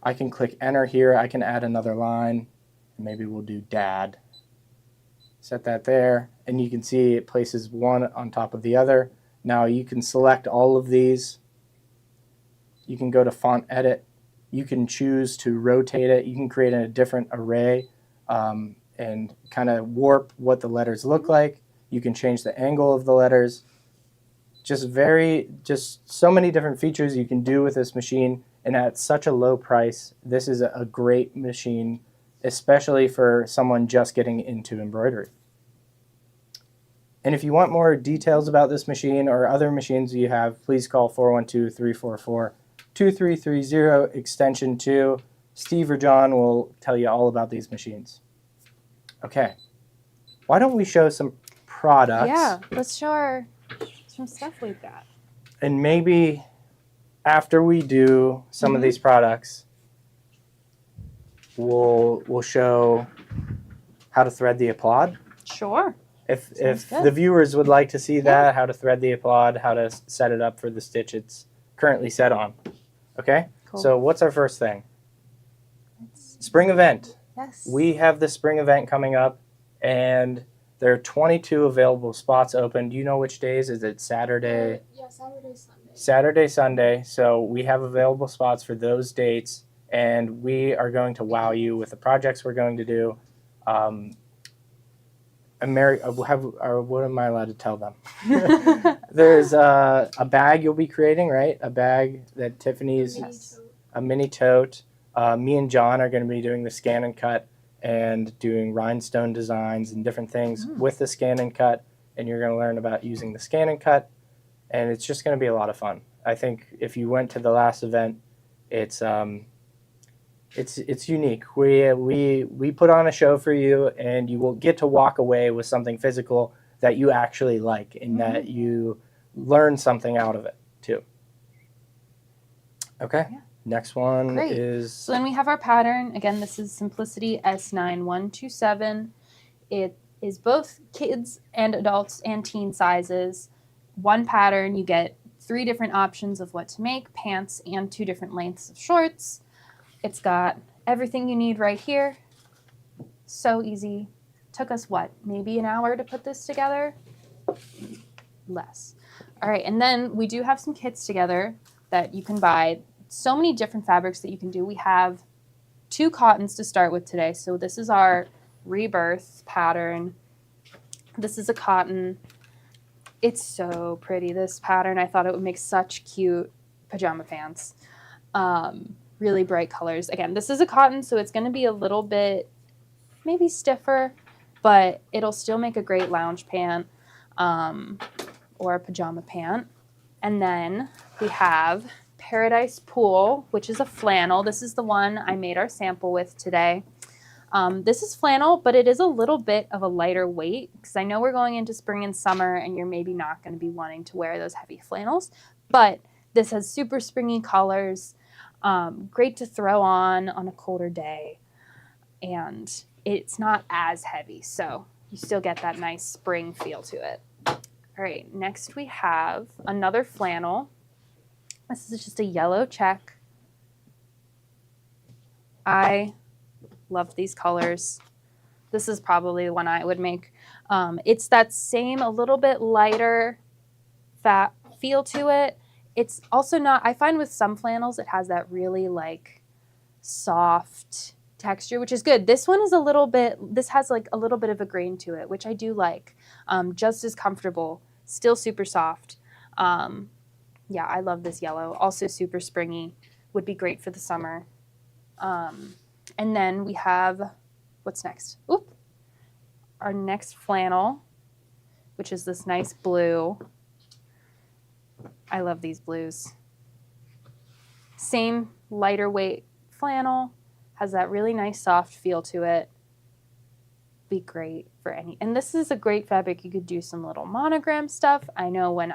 I can click enter here. I can add another line. Maybe we'll do dad. Set that there, and you can see it places one on top of the other. Now you can select all of these. You can go to font edit. You can choose to rotate it. You can create a different array and kind of warp what the letters look like. You can change the angle of the letters. Just so many different features you can do with this machine, and at such a low price. This is a great machine, especially for someone just getting into embroidery. And if you want more details about this machine or other machines you have, please call 412-344-2330 extension 2. Steve or John will tell you all about these machines. Okay, why don't we show some products? Yeah, let's show some stuff we've got. And maybe after we do some of these products, we'll show how to thread the applaud. Sure. If good. the viewers would like to see that, how to thread the applaud, how to set it up for the stitch it's currently set on. Okay? Cool. So what's our first thing? Spring event. Yes. We have the spring event coming up, and there are 22 available spots open. Do you know which days? Is it Saturday? Yeah, Saturday, Sunday. Saturday, Sunday. So we have available spots for those dates, and we are going to wow you with the projects we're going to do. What am I allowed to tell them? There's a bag you'll be creating, right? A bag that Tiffany's, a mini tote. Me and John are going to be doing the scan and cut and doing rhinestone designs and different things with the scan and cut. And you're going to learn about using the scan and cut. And it's just going to be a lot of fun. I think if you went to the last event, it's unique. We put on a show for you, and you will get to walk away with something physical that you actually like, and that you learn something out of it too. Okay. Yeah. Next one Great. is So then we have our pattern. Again, this is Simplicity S9127. It is both kids and adults and teen sizes. One pattern, you get 3 different options of what to make, pants and 2 different lengths of shorts. It's got everything you need right here. So easy. Took us what? Maybe an hour to put this together? Less. All right, and then we do have some kits together that you can buy. So many different fabrics that you can do. We have 2 cottons to start with today. So this is our Rebirth pattern. This is a cotton. It's so pretty, this pattern. I thought it would make such cute pajama pants. Really bright colors. Again, this is a cotton, so it's going to be a little bit maybe stiffer, but it'll still make a great lounge pant or a pajama pant. And then we have Paradise Pool, which is a flannel. This is the one I made our sample with today. This is flannel, but it is a little bit of a lighter weight because I know we're going into spring and summer and you're maybe not going to be wanting to wear those heavy flannels, but this has super springy colors, great to throw on a colder day, and it's not as heavy, so you still get that nice spring feel to it. All right, next we have another flannel. This is just a yellow check. I love these colors. This is probably the one I would make. It's that same, a little bit lighter fat feel to it. It's also not, I find with some flannels, it has that really like soft texture, which is good. This one is a little bit, this has like a little bit of a grain to it, which I do like. Just as comfortable, still super soft. Yeah, I love this yellow. Also super springy, would be great for the summer. And then we have, what's next? Oop. Our next flannel, which is this nice blue. I love these blues. Same lighter weight flannel, has that really nice soft feel to it. Be great for any, and this is a great fabric. You could do some little monogram stuff. I know when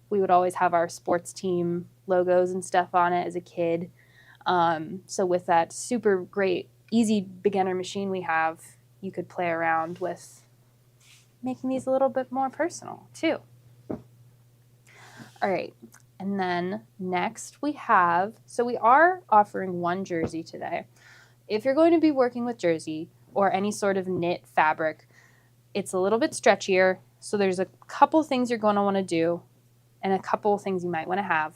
we would always have our sports team logos and stuff on it as a kid. So with that super great, easy beginner machine we have, you could play around with making these a little bit more personal too. All right, and then next we are offering one jersey today. If you're going to be working with jersey or any sort of knit fabric, it's a little bit stretchier, so there's a couple things you're going to want to do and a couple things you might want to have.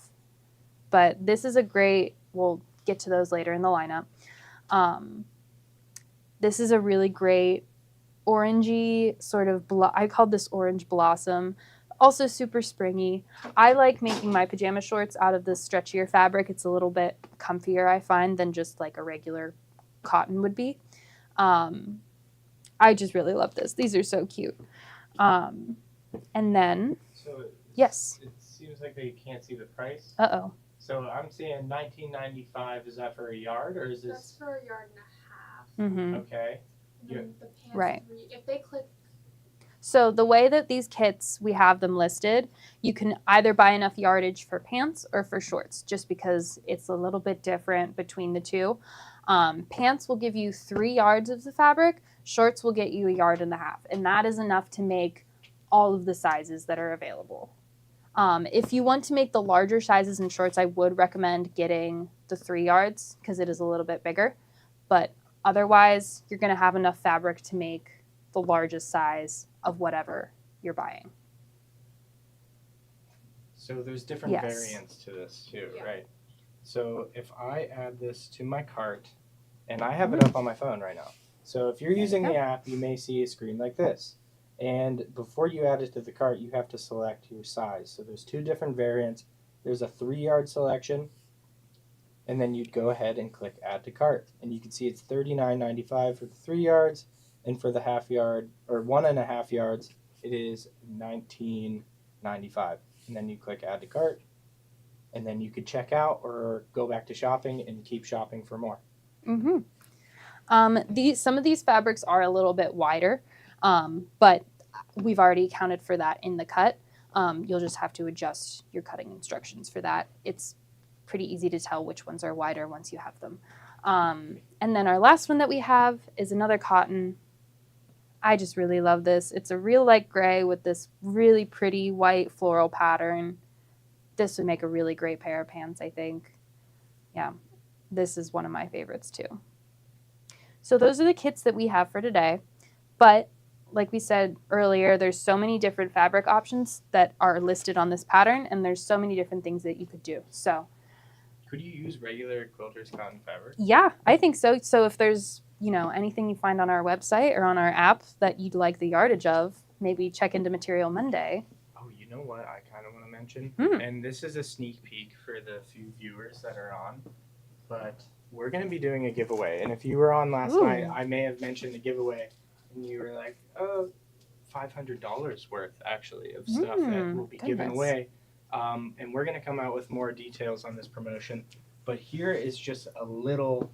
But this is we'll get to those later in the lineup. This is a really great orangey sort of, I called this orange blossom, also super springy. I like making my pajama shorts out of this stretchier fabric. It's a little bit comfier, I find, than just like a regular cotton would be. I just really love this. These are so cute. And then, So yes. it seems like they can't see the price. Uh-oh. So I'm seeing $19.95. Is that for a yard or is That's this for a yard and a half. Mm-hmm. okay? And then the pants Right. if they click, So the way that these kits, we have them listed, you can either buy enough yardage for pants or for shorts, just because it's a little bit different between the two. Pants will give you 3 yards of the fabric. Shorts will get you a yard and a half. And that is enough to make all of the sizes that are available. If you want to make the larger sizes in shorts, I would recommend getting the 3 yards because it is a little bit bigger. But otherwise, you're going to have enough fabric to make the largest size of whatever you're buying. So there's different Yes. variants to this too, Yeah. right? So if I add this to my cart, and I have it up on my phone right now. So if you're using the app, you may see a screen like this. And before you add it to the cart, you have to select your size. So there's 2 different variants. There's a 3-yard selection, and then you'd go ahead and click add to cart. And you can see it's $39.95 for the 3 yards, and for the half yard or 1.5 yards, it is $19.95. And then you click add to cart, and then you could check out or go back to shopping and keep shopping for more. Mm-hmm. Some of these fabrics are a little bit wider, but we've already accounted for that in the cut. You'll just have to adjust your cutting instructions for that. It's pretty easy to tell which ones are wider once you have them. And then our last one that we have is another cotton. I just really love this. It's a real light gray with this really pretty white floral pattern. This would make a really great pair of pants, I think. Yeah, this is one of my favorites too. So those are the kits that we have for today. But like we said earlier, there's so many different fabric options that are listed on this pattern, and there's so many different things that you could do. So Could you use regular quilters cotton fabric? yeah, I think so. So if there's, anything you find on our website or on our app that you'd like the yardage of, maybe check into Material Monday. Oh, you know what I kind of want to mention? Hmm. And this is a sneak peek for the few viewers that are on. But we're going to be doing a giveaway. And if you were on last Ooh. night, I may have mentioned a giveaway. And you were like, oh, $500 worth, actually, of stuff that will be given goodness. away. And we're going to come out with more details on this promotion. But here is just a little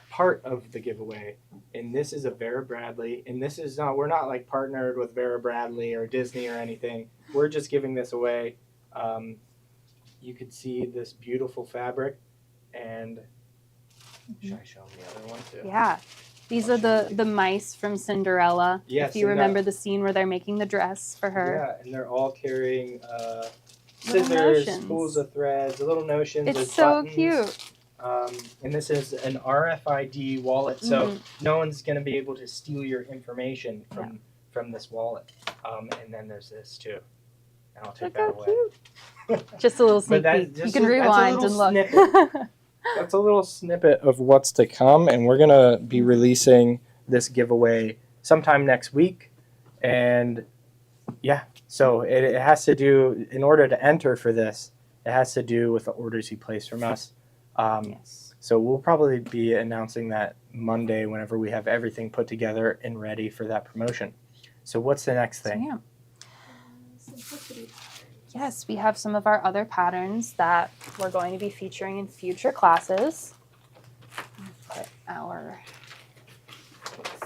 part of the giveaway. And this is a Vera Bradley. And this is not, we're not like partnered with Vera Bradley or Disney or anything. We're just giving this away. You could see this beautiful fabric. And should I show them the other one too? Yeah. These are the mice from Cinderella. Yes, If you and remember the scene where they're making the dress for her. Yeah, and they're all carrying Little scissors, notions. spools of threads, little notions. It's there's so buttons. cute. And this is an RFID wallet, so Mhm. no one's going to be able to steal your information from this wallet. And then there's this too. And I'll take Look that how away. cute. Just a little sneak that- peek. You just can a- that's a rewind little and look. snippet. That's a little snippet of what's to come, and we're going to be releasing this giveaway sometime next week. And yeah, so it has to do, in order to enter for this, it has to do with the orders you place from us. Yes. So we'll probably be announcing that Monday whenever we have everything put together and ready for that promotion. So what's the next So, thing? yeah. simplicity. Yes, we have some of our other patterns that we're going to be featuring in future classes. Put our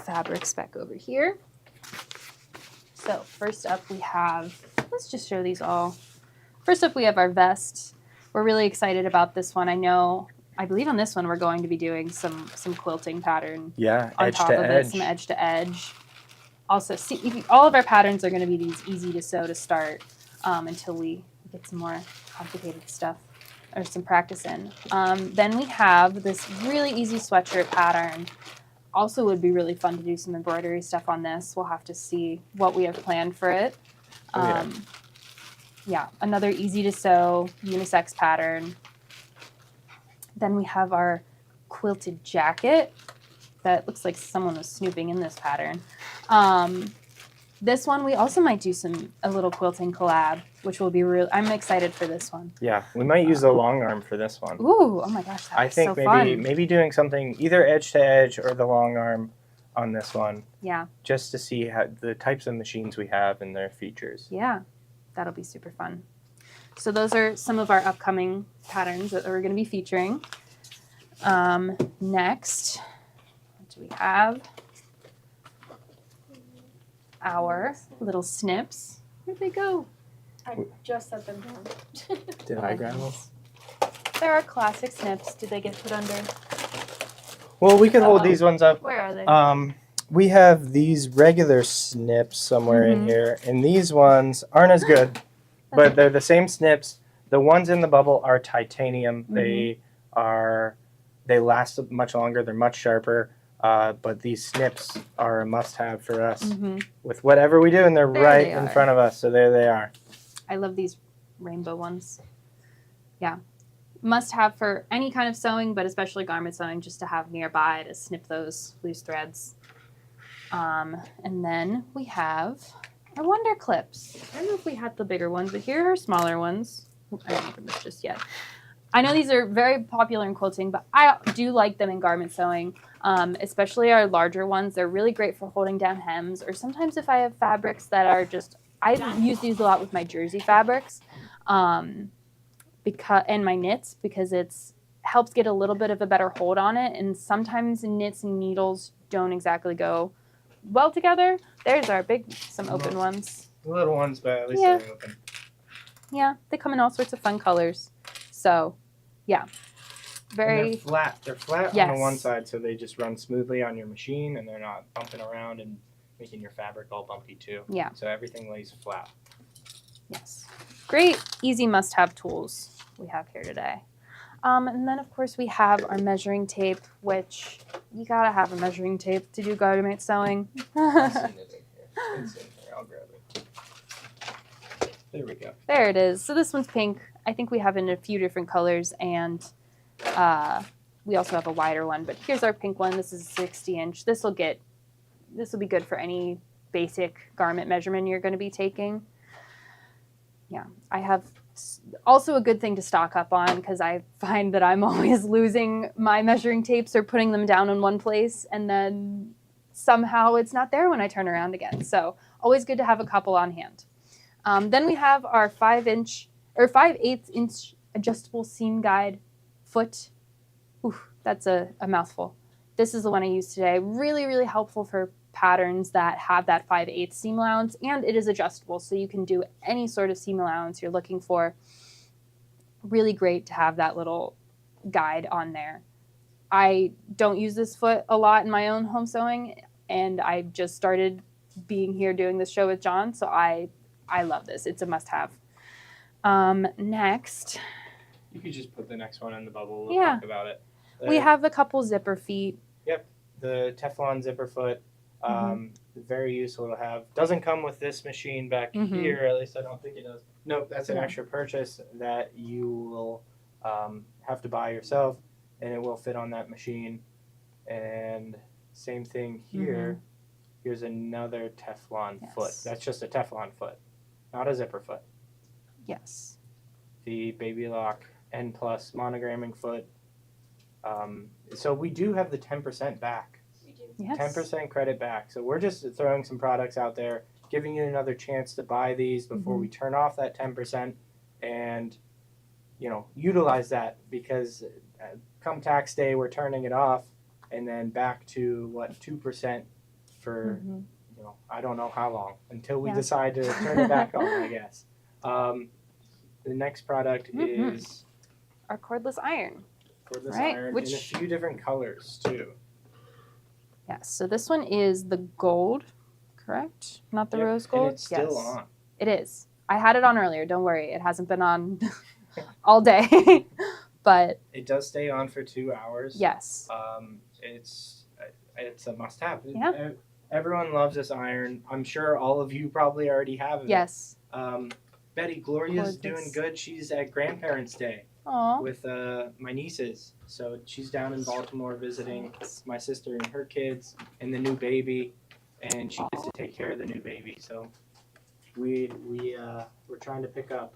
fabric spec over here. So first up we have, let's just show these all. First up we have our vest. We're really excited about this one. I believe on this one we're going to be doing some quilting pattern Yeah, on edge top to of edge. it, some edge to edge. Also, all of our patterns are going to be these easy to sew to start until we get some more complicated stuff or some practice in. Then we have this really easy sweatshirt pattern. Also would be really fun to do some embroidery stuff on this. We'll have to see what we have planned for it. Oh, yeah. Yeah, another easy to sew unisex pattern. Then we have our quilted jacket that looks like someone was snooping in this pattern. This one we also might do a little quilting collab, which will be real. I'm excited for this one. Yeah, we might use the long arm for this one. Ooh, oh my gosh, I that's think so maybe fun. maybe doing something either edge to edge or the long arm on this one, Yeah, just to see how the types of machines we have and their features. yeah, that'll be super fun. So those are some of our upcoming patterns that we're going to be featuring. Next, what do we have? Our little snips. Where'd they go? I just set them down. Did I grab them? There are classic snips. Did they get put under? Well, we can hold Uh-oh. these ones up. Where are they? We have these regular snips somewhere in Mhm. here, and these ones aren't as good, but they're the same snips. The ones in the bubble are titanium. Mhm. They last much longer. They're much sharper. But these snips are a must-have for us Mhm. with whatever we do, and they're There right they in are. front of us. So there they are. I love these rainbow ones. Yeah. Must have for any kind of sewing, but especially garment sewing, just to have nearby to snip those loose threads. And then we have our Wonder Clips. I don't know if we had the bigger ones, but here are smaller ones. I don't open this just yet. I know these are very popular in quilting, but I do like them in garment sewing, especially our larger ones. They're really great for holding down hems, or sometimes if I have fabrics that are just, I use these a lot with my jersey fabrics, and my knits, because it's helps get a little bit of a better hold on it. And sometimes knits and needles don't exactly go well together. There's our some open ones. The little ones, but at least Yeah. they're open. Yeah, they come in all sorts of fun colors. So, yeah, And very. they're flat. They're flat on Yes. the one side, so they just run smoothly on your machine, and they're not bumping around and making your fabric all bumpy too. Yeah. So everything lays flat. Yes. Great, easy must-have tools we have here today. And then, of course, we have our measuring tape, which you gotta have a measuring tape to do garment sewing. It's in here. I'll grab it. There we go. There it is. So this one's pink. I think we have it in a few different colors, and we also have a wider one. But here's our pink one. This is a 60-inch. This will be good for any basic garment measurement you're going to be taking. Yeah, I have also a good thing to stock up on, because I find that I'm always losing my measuring tapes or putting them down in one place, and then somehow it's not there when I turn around again. So always good to have a couple on hand. Then we have our 5/8 inch adjustable seam guide foot. Ooh, that's a mouthful. This is the one I used today. Really, really helpful for patterns that have that 5/8 seam allowance, and it is adjustable, so you can do any sort of seam allowance you're looking for. Really great to have that little guide on there. I don't use this foot a lot in my own home sewing, and I just started being here doing this show with John, so I love this. It's a must-have. Next, You could just put the next one in the bubble. We'll Yeah. talk about it. we have a couple zipper feet. The Teflon zipper foot. Very useful to have. Doesn't come with this machine back Mhm. here. At least I don't think it does. Nope, that's an Yeah. extra purchase that you will have to buy yourself, and it will fit on that machine. And same thing here. Here's another Teflon foot. Yes. That's just a Teflon foot, not a zipper foot. Yes. The Baby Lock N Plus monogramming foot. So we do have the 10% back. We do. Yes. 10% credit back. So we're just throwing some products out there, giving you another chance to buy these before we turn off that 10% and, utilize that because come tax day, we're turning it off and then back to 2% for, Mhm. I don't know how long until we Yeah. decide to turn it back on, I guess. The next product Mhm. is Our cordless iron. cordless Right, iron in a which- few different colors too. Yes. So this one is the gold, correct? Not the Yep, rose gold. and it's still Yes. on. It is. I had it on earlier. Don't worry. It hasn't been on all day. But It does stay on for 2 hours. yes. It's a must-have. Yeah. Everyone loves this iron. I'm sure all of you probably already have it. Yes. Betty Gloria's Cordless. doing good. She's at Grandparents' Day Aw. with my nieces. So she's down in Baltimore visiting my sister and her kids and the new baby, and she gets to take care of the new baby. So we're trying to pick up.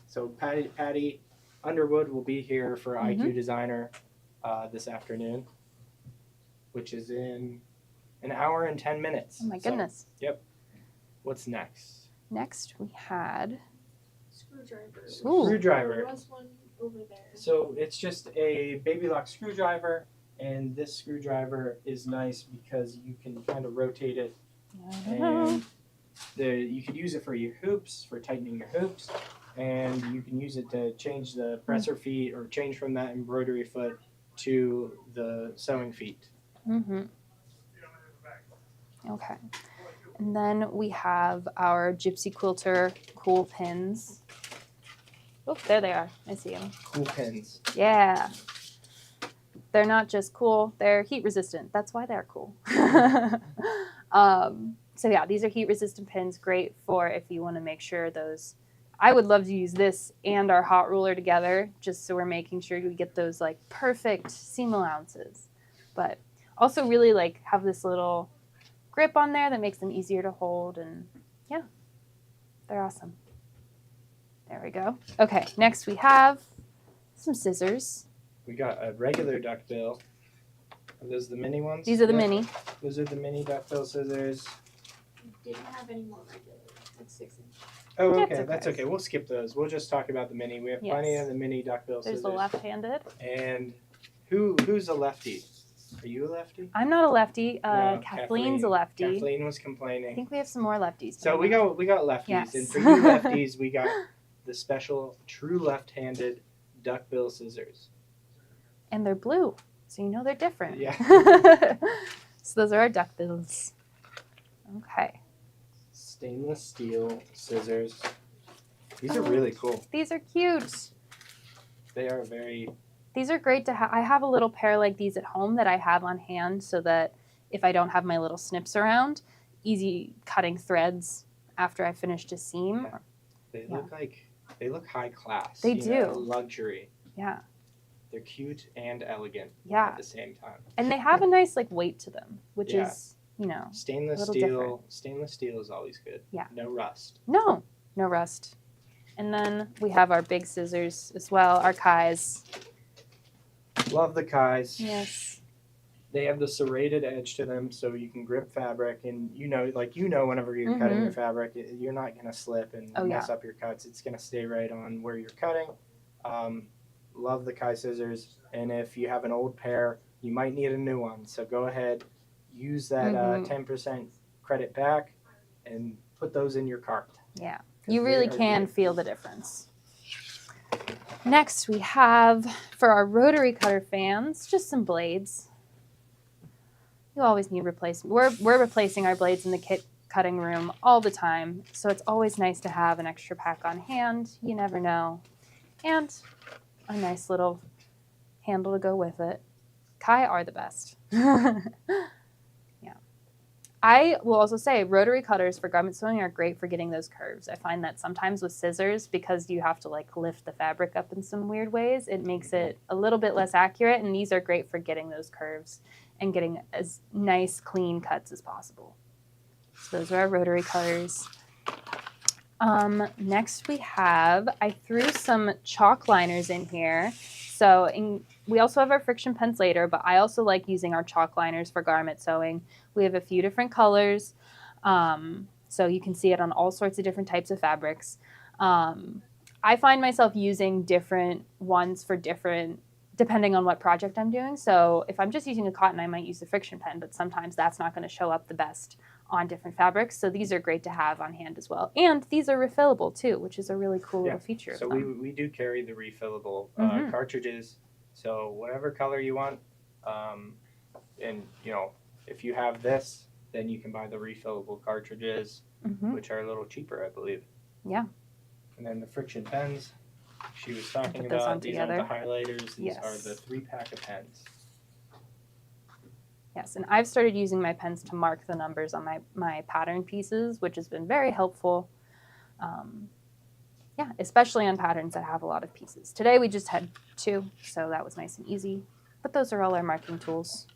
So Patty Underwood will be here for IQ Designer this afternoon, which is in an hour and 10 minutes. Oh my So, goodness. what's next? Next we had. Screwdriver. Ooh. Screwdriver. There was one over there. So it's just a baby lock screwdriver, and this screwdriver is nice because you can kind of rotate it, and you could use it for your hoops, for tightening your hoops, and you can use it to change the presser feet or change from that embroidery foot to the sewing feet. Mm-hmm. Okay. And then we have our Gypsy Quilter cool pins. Oh, there they are. I see them. Cool pins. Yeah. They're not just cool, they're heat resistant. That's why they're cool. So yeah, these are heat resistant pins, great for if you want to make sure those. I would love to use this and our hot ruler together, just so we're making sure we get those like perfect seam allowances. But also really like have this little grip on there that makes them easier to hold, and yeah, they're awesome. There we go. Okay, next we have some scissors. We got a regular duckbill. Are those the mini ones? These are the Yep. mini. Those are the mini duckbill scissors. Didn't have any more regular. That's 6 inch. Oh, That's okay. okay. That's okay. We'll skip those. We'll just talk about the mini. We have plenty Yes. of the mini duckbill There's scissors. the left-handed. And who's a lefty? Are you a lefty? I'm not a lefty. No, Kathleen's a lefty. Kathleen was I complaining. think we have some more lefties. So we got lefties, Yes. and for you lefties, we got the special true left-handed duckbill scissors. And they're blue, so you know they're different. Yeah. So those are our duck bills. Okay. Stainless steel scissors. These are really cool. These are cute. They are very. These are great to have. I have a little pair like these at home that I have on hand so that if I don't have my little snips around, easy cutting threads after I finished a seam. Yeah. They look high class. They you know, do. luxury. Yeah. They're cute and elegant Yeah. at the same time. And they have a nice like weight to them, which Yeah. is, you know, Stainless little steel. different. Stainless steel is always good. Yeah. No rust. no rust. And then we have our big scissors as well, our Kais. Love the Kais. Yes. They have the serrated edge to them, so you can grip fabric, and whenever you're cutting your fabric, you're not gonna slip and Oh, mess up your cuts. It's gonna stay right on where you're cutting. Love the Kai scissors, and if you have an old pair, you might need a new one. So go ahead, use that 10% credit back, and put those in your cart. Yeah. 'Cause You they really are can good. feel the difference. Next, we have for our rotary cutter fans, just some blades. You always need replacement. We're replacing our blades in the kit cutting room all the time, so it's always nice to have an extra pack on hand. You never know. And a nice little handle to go with it. Kai are the best. Yeah. I will also say rotary cutters for garment sewing are great for getting those curves. I find that sometimes with scissors, because you have to like lift the fabric up in some weird ways, it makes it a little bit less accurate, and these are great for getting those curves and getting as nice clean cuts as possible. So those are our rotary cutters. Next I threw some chalk liners in here. So we also have our friction pens later, but I also like using our chalk liners for garment sewing. We have a few different colors. So you can see it on all sorts of different types of fabrics. I find myself using different ones for different, depending on what project I'm doing. So if I'm just using a cotton, I might use the friction pen, but sometimes that's not going to show up the best on different fabrics. So these are great to have on hand as well. And these are refillable too, which is a really cool little feature. So of them. we do carry the refillable Mhm. cartridges. So whatever color you want, and if you have this, then you can buy the refillable cartridges, Mhm. which are a little cheaper, I believe. Yeah. And then the friction pens, she was talking Put those on about. These aren't the together. highlighters. These Yes. are the 3-pack of pens. Yes, and I've started using my pens to mark the numbers on my pattern pieces, which has been very helpful. Yeah, especially on patterns that have a lot of pieces. Today we just had 2, so that was nice and easy. But those are all our marking tools.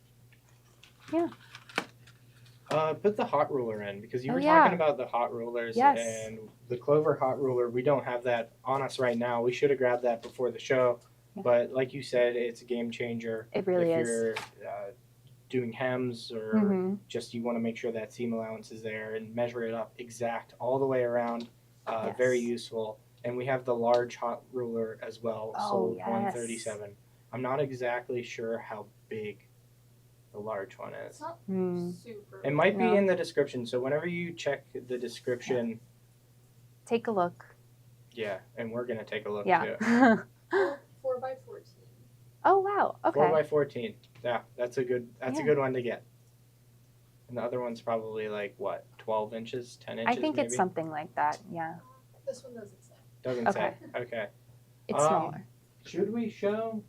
Put the hot ruler in, because you Oh, were yeah. talking about the hot rulers. Yes. And the Clover hot ruler. We don't have that on us right now. We should have grabbed that before the show. Yeah. But like you said, it's a game changer. It really if is. you're doing hems, or Mm-hmm. just you want to make sure that seam allowance is there and measure it up exact all the way around. Very Yes. useful. And we have the large hot ruler as well, Oh, sold yes. 137. I'm not exactly sure how big the large one It's is. not Mm. super. It might No. be in the description, so whenever you check the description, Take a look. yeah, and we're gonna take a look too. Yeah. 4x14. Oh wow. Okay. 4x14. Yeah, that's a good Yeah. one to get. And the other one's probably like what, 12 inches, 10 inches. I think maybe? it's something like that. Yeah. This one doesn't say. Doesn't Okay. say. Okay. It's smaller. Should we show?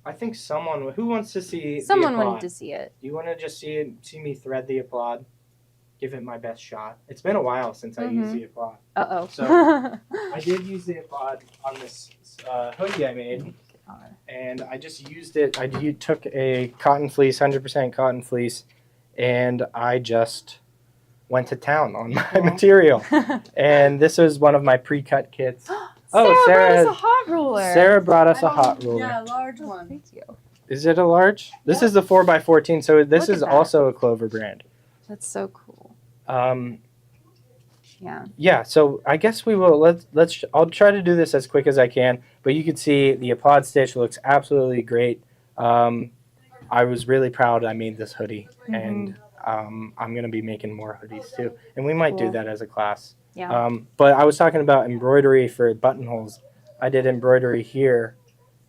I think someone who wants to see. Someone the wanted applaud? to see it. Do you want to just see me thread the applaud? Give it my best shot. It's been a while since I used the applaud. Uh So- oh. I did use the applaud on this hoodie I made, and I just used it. Took a cotton fleece, 100% cotton fleece, and I just went to town on my Cool. material. And this is one of my pre-cut kits. Oh, Sarah brought us Sarah- a hot ruler. Sarah brought us a hot ruler. Yeah, large one. Thank you. Is it a large? This is the 4x14, so this Look is at that. also a Clover brand. That's so cool. Yeah. Yeah, so I guess we will let's I'll try to do this as quick as I can, but you can see the applaud stitch looks absolutely great. I was really proud I made this hoodie, and I'm gonna be making more hoodies too, and we might do Cool. that as a class. Yeah. But I was talking about embroidery for buttonholes. I did embroidery here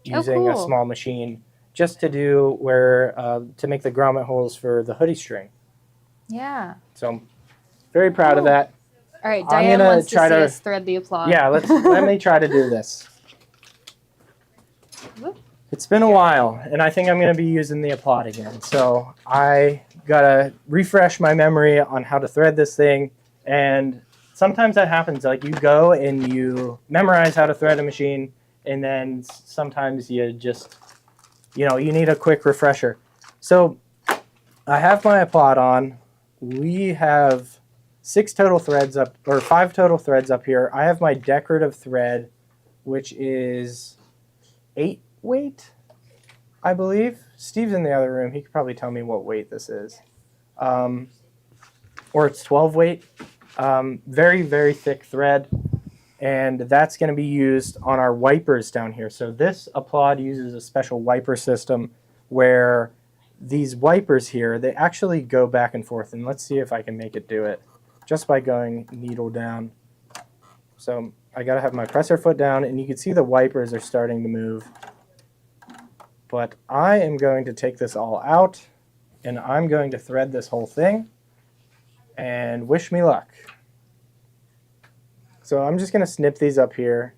using a cool. small machine just to do where to make the grommet holes for the hoodie string. Yeah. So I'm very proud of Cool. that. All right. I'm Diane gonna wants to see try to- us thread the applaud. Yeah, let me try to do this. Whoop. It's been a while, and I think I'm going to be using the applaud again. So I got to refresh my memory on how to thread this thing. And sometimes that happens. Like you go and you memorize how to thread a machine, and then sometimes you just, you need a quick refresher. So I have my applaud on. We have 5 total threads up here. I have my decorative thread, which is 8 weight, I believe. Steve's in the other room. He could probably tell me what weight this is. Or it's 12 weight. Very, very thick thread. And that's going to be used on our wipers down here. So this applaud uses a special wiper system where these wipers here, they actually go back and forth. And let's see if I can make it do it just by going needle down. So I got to have my presser foot down, and you can see the wipers are starting to move. But I am going to take this all out, and I'm going to thread this whole thing, and wish me luck. So I'm just going to snip these up here.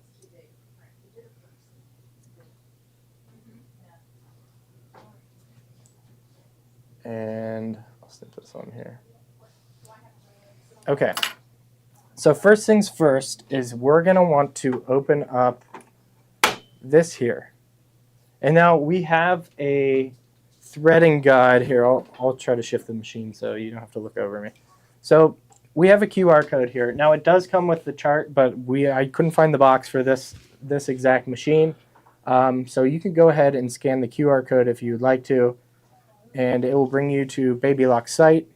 And I'll snip this on here. Okay. So first things first is we're going to want to open up this here. And now we have a threading guide here. I'll try to shift the machine so you don't have to look over me. So we have a QR code here. Now it does come with the chart, but I couldn't find the box for this exact machine. So you can go ahead and scan the QR code if you'd like to, and it will bring you to Baby Lock's site.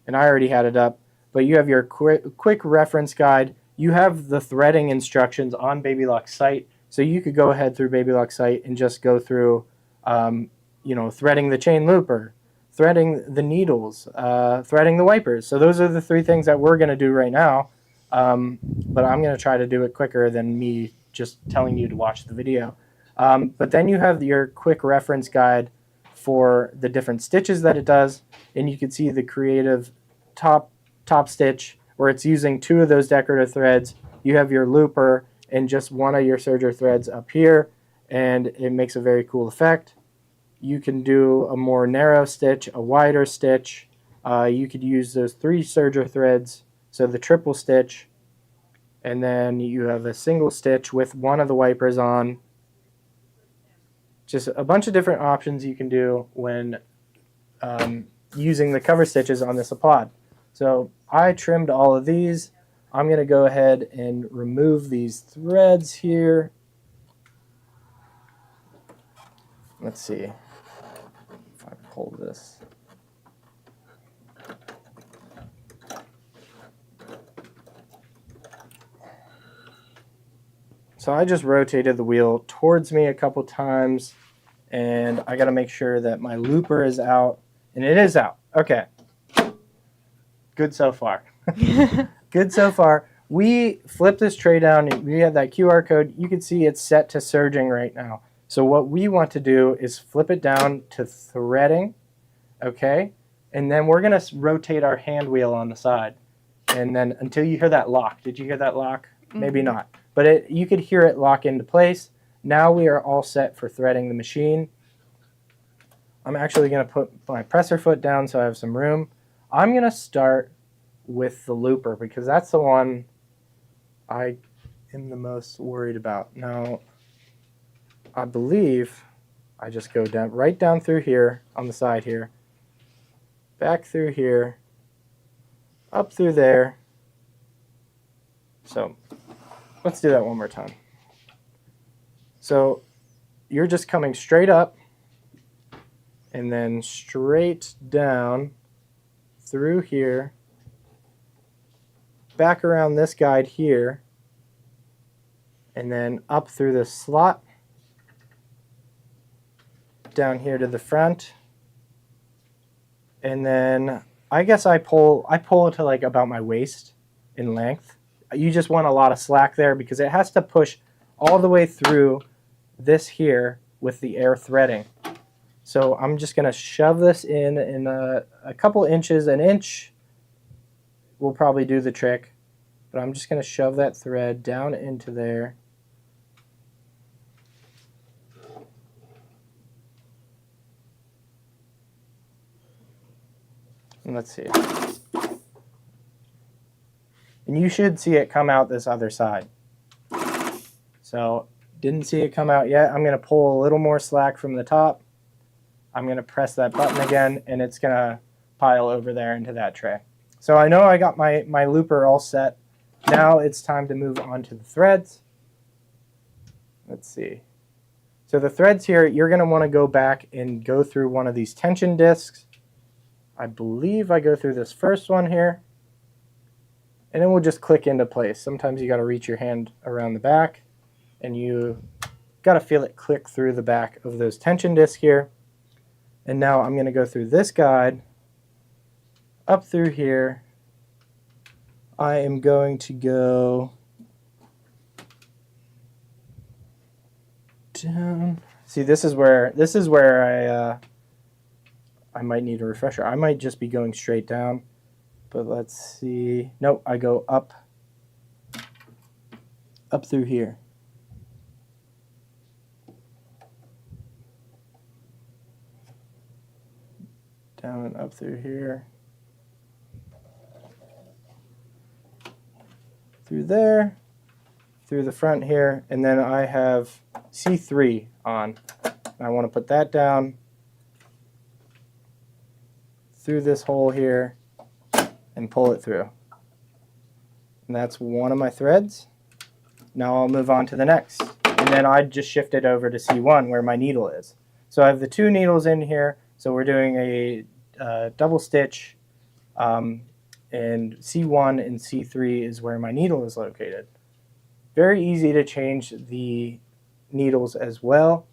And I already had it up. but you have your quick reference guide. You have the threading instructions on Babylock's site, so you could go ahead through Babylock's site and just go through, threading the chain looper, threading the needles, threading the wipers. So those are the 3 things that we're going to do right now, but I'm going to try to do it quicker than me just telling you to watch the video. But then you have your quick reference guide for the different stitches that it does, and you can see the creative top stitch where it's using 2 of those decorative threads. You have your looper and just 1 of your serger threads up here, and it makes a very cool effect. You can do a more narrow stitch, a wider stitch. You could use those 3 serger threads, so the triple stitch, and then you have a single stitch with 1 of the wipers on. Just a bunch of different options you can do when using the cover stitches on this applaud. So I trimmed all of these. I'm going to go ahead and remove these threads here. Let's see if I pull this. So I just rotated the wheel towards me a couple times, and I got to make sure that my looper is out, and it is out. Okay. Good so far. Good so far. We flip this tray down, and we have that QR code. You can see it's set to serging right now. So what we want to do is flip it down to threading, okay? And then we're going to rotate our hand wheel on the side, and then until you hear that lock. Did you hear that lock? Mm-hmm. Maybe not. But you could hear it lock into place. Now we are all set for threading the machine. I'm actually going to put my presser foot down so I have some room. I'm going to start with the looper because that's the one I am the most worried about. Now, I believe I just go down right down through here on the side here, back through here, up through there. So let's do that one more time. So you're just coming straight up and then straight down through here, back around this guide here, and then up through this slot, down here to the front, and then I guess I pull it to like about my waist in length. You just want a lot of slack there because it has to push all the way through this here with the air threading. So I'm just going to shove this in a couple inches. An inch will probably do the trick, but I'm just going to shove that thread down into there. And let's see. And you should see it come out this other side. So, didn't see it come out yet. I'm going to pull a little more slack from the top. I'm going to press that button again, and it's going to pile over there into that tray. So I know I got my looper all set. Now it's time to move on to the threads. Let's see. So the threads here, you're going to want to go back and go through one of these tension discs. I believe I go through this first one here. And it will just click into place. Sometimes you got to reach your hand around the back, and you got to feel it click through the back of those tension discs here. And now I'm going to go through this guide, up through here. I am going to go down. See, this is where I might need a refresher. I might just be going straight down. But let's see. Nope, I go up through here. Down and up through here. Through there, through the front here, and then I have C3 on. I want to put that down through this hole here and pull it through. And that's one of my threads. Now I'll move on to the next. And then I just shift it over to C1 where my needle is. So I have the 2 needles in here. So we're doing a double stitch in and C1 and C3 is where my needle is located. Very easy to change the needles as well.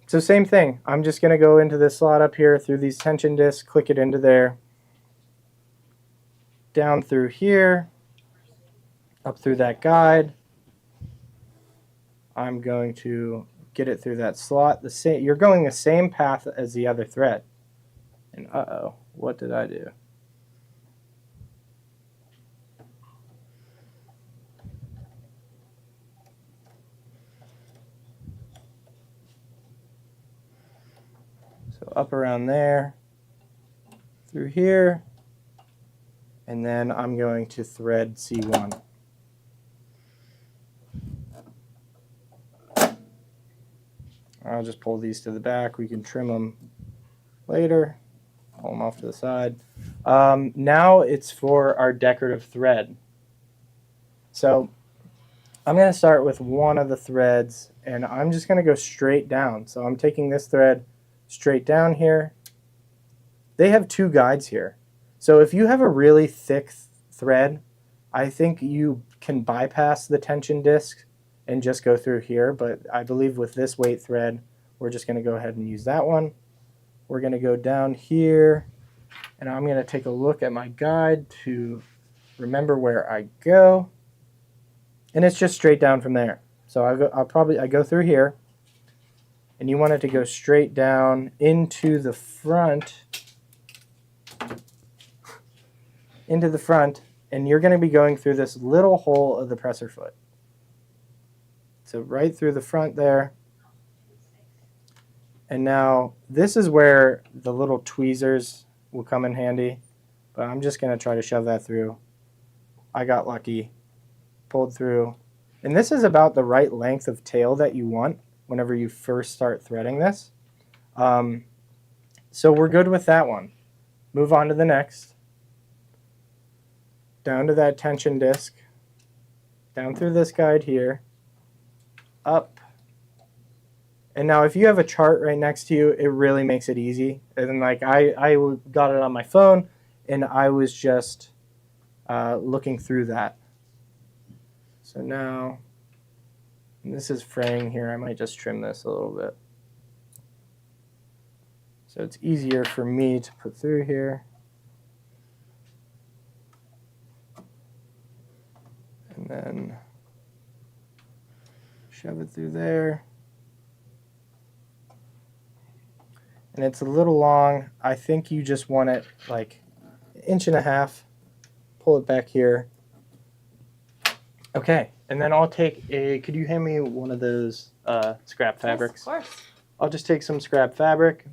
So same thing, I'm just going to go into this slot up here through these tension discs, click it into there, down through here, up through that guide. I'm going to get it through that slot. You're going the same path as the other thread. And uh-oh, what did I do? So up around there, through here, and then I'm going to thread C1. I'll just pull these to the back. We can trim them later. Pull them off to the side. Now it's for our decorative thread. So I'm going to start with one of the threads, and I'm just going to go straight down. So I'm taking this thread straight down here. They have two guides here. So if you have a really thick thread, I think you can bypass the tension disc and just go through here, but I believe with this weight thread, we're just going to go ahead and use that one. We're going to go down here, and I'm going to take a look at my guide to remember where I go, and it's just straight down from there. So I go through here, and you want it to go straight down into the front, and you're going to be going through this little hole of the presser foot. So right through the front there. And now this is where the little tweezers will come in handy, but I'm just going to try to shove that through. I got lucky, pulled through. And this is about the right length of tail that you want whenever you first start threading this. So we're good with that one. Move on to the next. Down to that tension disc, down through this guide here, up. And now if you have a chart right next to you, it really makes it easy. And like I got it on my phone, and I was just looking through that. So now, and this is fraying here. I might just trim this a little bit. So it's easier for me to put through here. And then shove it through there. And it's a little long. I think you just want it like 1.5 inches. Pull it back here. Okay, and then I'll take could you hand me one of those scrap fabrics? Yes, of course. I'll just take some scrap fabric.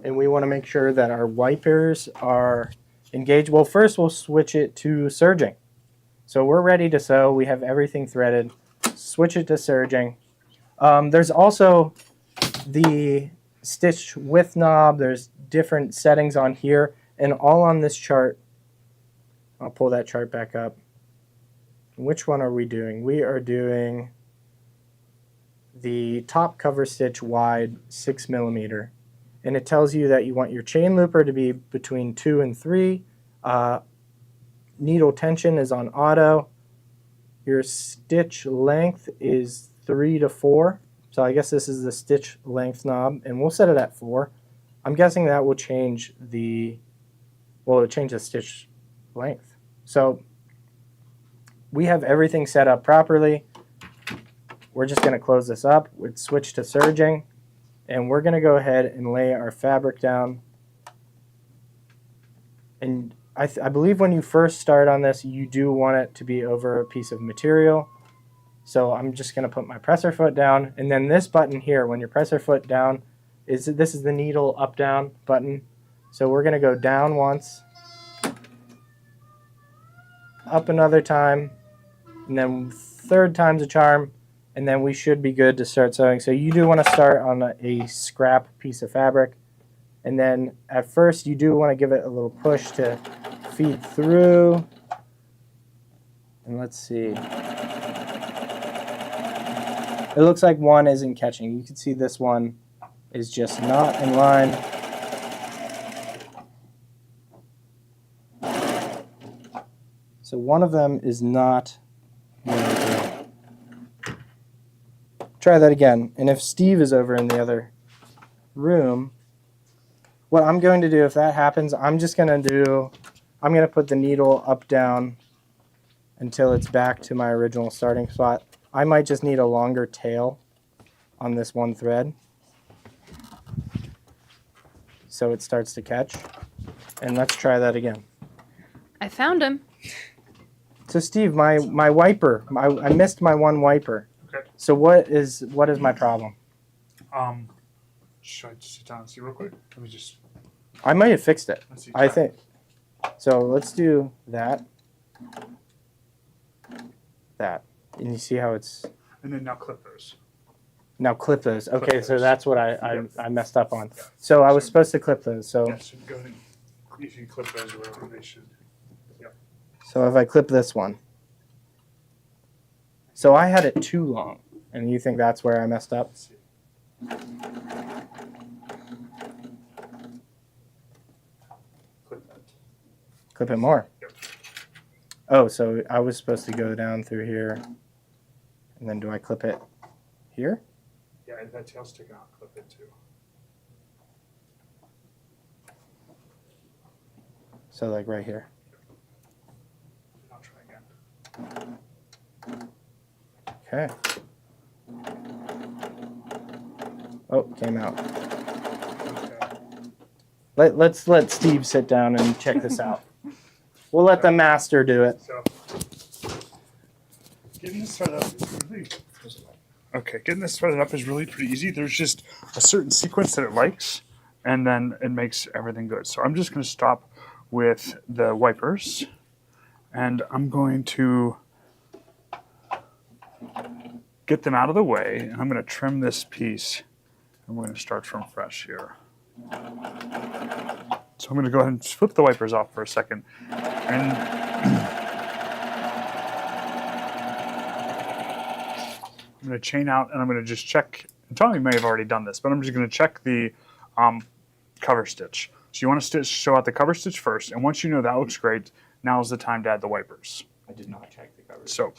And we want to make sure that our wipers are engaged. Well, first we'll switch it to serging. So we're ready to sew. We have everything threaded. Switch it to serging. There's also the stitch width knob. There's different settings on here, and all on this chart. I'll pull that chart back up. Which one are we doing? We are doing the top cover stitch wide 6mm, and it tells you that you want your chain looper to be between 2 and 3. Needle tension is on auto. Your stitch length is 3 to 4. So I guess this is the stitch length knob, and we'll set it at 4. I'm guessing that will change the stitch length. So we have everything set up properly. We're just going to close this up. We'd switch to serging, and we're going to go ahead and lay our fabric down. And I believe when you first start on this, you do want it to be over a piece of material. So I'm just going to put my presser foot down, and then this button here, when your presser foot down, this is the needle up down button. So we're going to go down once, up another time, and then third time's a charm, and then we should be good to start sewing. So you do want to start on a scrap piece of fabric, and then at first you do want to give it a little push to feed through. And let's see. It looks like one isn't catching. You can see this one is just not in line. So one of them is not going to. Try that again. And if Steve is over in the other room, what I'm going to do if that happens, I'm going to put the needle up, down until it's back to my original starting spot. I might just need a longer tail on this one thread so it starts to catch. And let's try that again. I found him. So Steve, my wiper, I missed my one wiper. Okay. So what is my problem? Should I just sit down and see real quick? Let me just. I might have fixed it. Let's see. I try. think. So let's do that. That. And you see how it's And then now clip those. now clip those. Okay, Clip so those. that's what I messed up on. So I was supposed to clip those. So Yeah, so go ahead. If you clip those or whatever, they should. so if I clip this one. So I had it too long. And you think that's where I messed up? Let's see. Clip that. Clip it more. Yep. Oh, so I was supposed to go down through here. And then do I clip it here? Yeah, if that tail's sticking out, clip it too. So like right here. I'll try again. Okay. Oh, came out. Okay. Let's let Steve sit down and check this out. We'll let the master do it. So, getting this threaded up is really. Okay, getting this threaded up is really pretty easy. There's just a certain sequence that it likes, and then it makes everything good. So I'm just going to stop with the wipers, and I'm going to get them out of the way, and I'm going to trim this piece, and we're going to start from fresh here. So I'm going to go ahead and flip the wipers off for a second, and I'm going to chain out, and I'm going to just check. And Tommy may have already done this, but I'm just going to check the cover stitch. So you want to show out the cover stitch first, and once you know that looks great, now is the time to add the wipers. I did not check the cover. So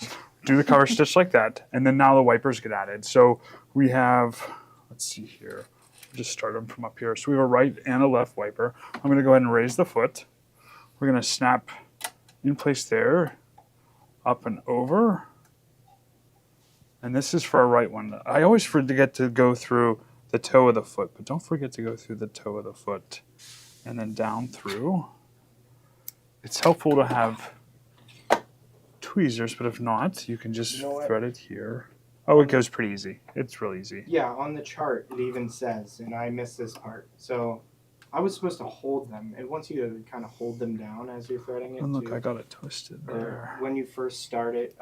do the cover stitch like that, and then now the wipers get added. So we have, let's see here, just start them from up here. So we have a right and a left wiper. I'm going to go ahead and raise the foot. We're going to snap in place there, up and over. And this is for our right one. I always forget to go through the toe of the foot, but don't forget to go through the toe of the foot and then down through. It's helpful to have tweezers, but if not, you can just You know what? thread it here. Oh, it goes pretty easy. It's real easy. Yeah, on the chart it even says, and I missed this part. So I was supposed to hold them. It wants you to kind of hold them down as you're threading it. And look, too. I got it twisted there. When you first start it.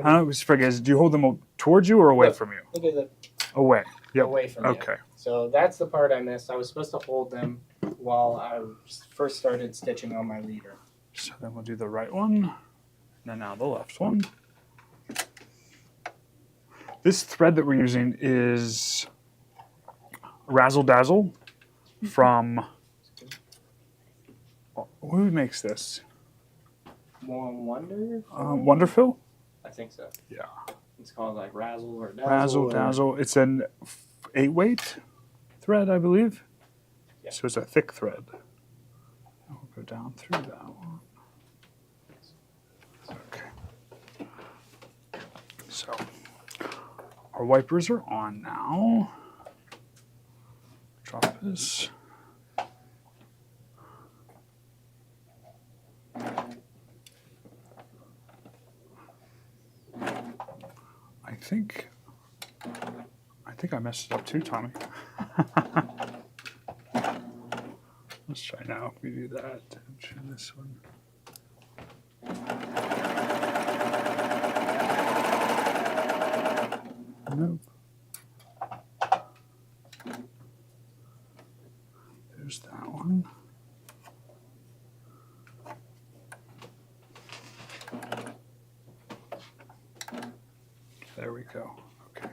I always forget, do you hold them towards you or away Look. from you? Look at the Away. Yep. away from you. Okay. So that's the part I missed. I was supposed to hold them while I first started stitching on my leader. So then we'll do the right one, and then now the left one. This thread that we're using is Razzle Dazzle from, who makes this? More Wonder? Wonderful? I think so. Yeah. It's called like Razzle or Dazzle. Razzle or- Dazzle. It's an 8-weight thread, I believe. Yeah. So it's a thick thread. We'll go down through that one. Okay. So our wipers are on now. Drop this. I think I messed it up too, Tommy. Let's try now if we do that. Trim this one. Nope. There's that one. There we go. Okay.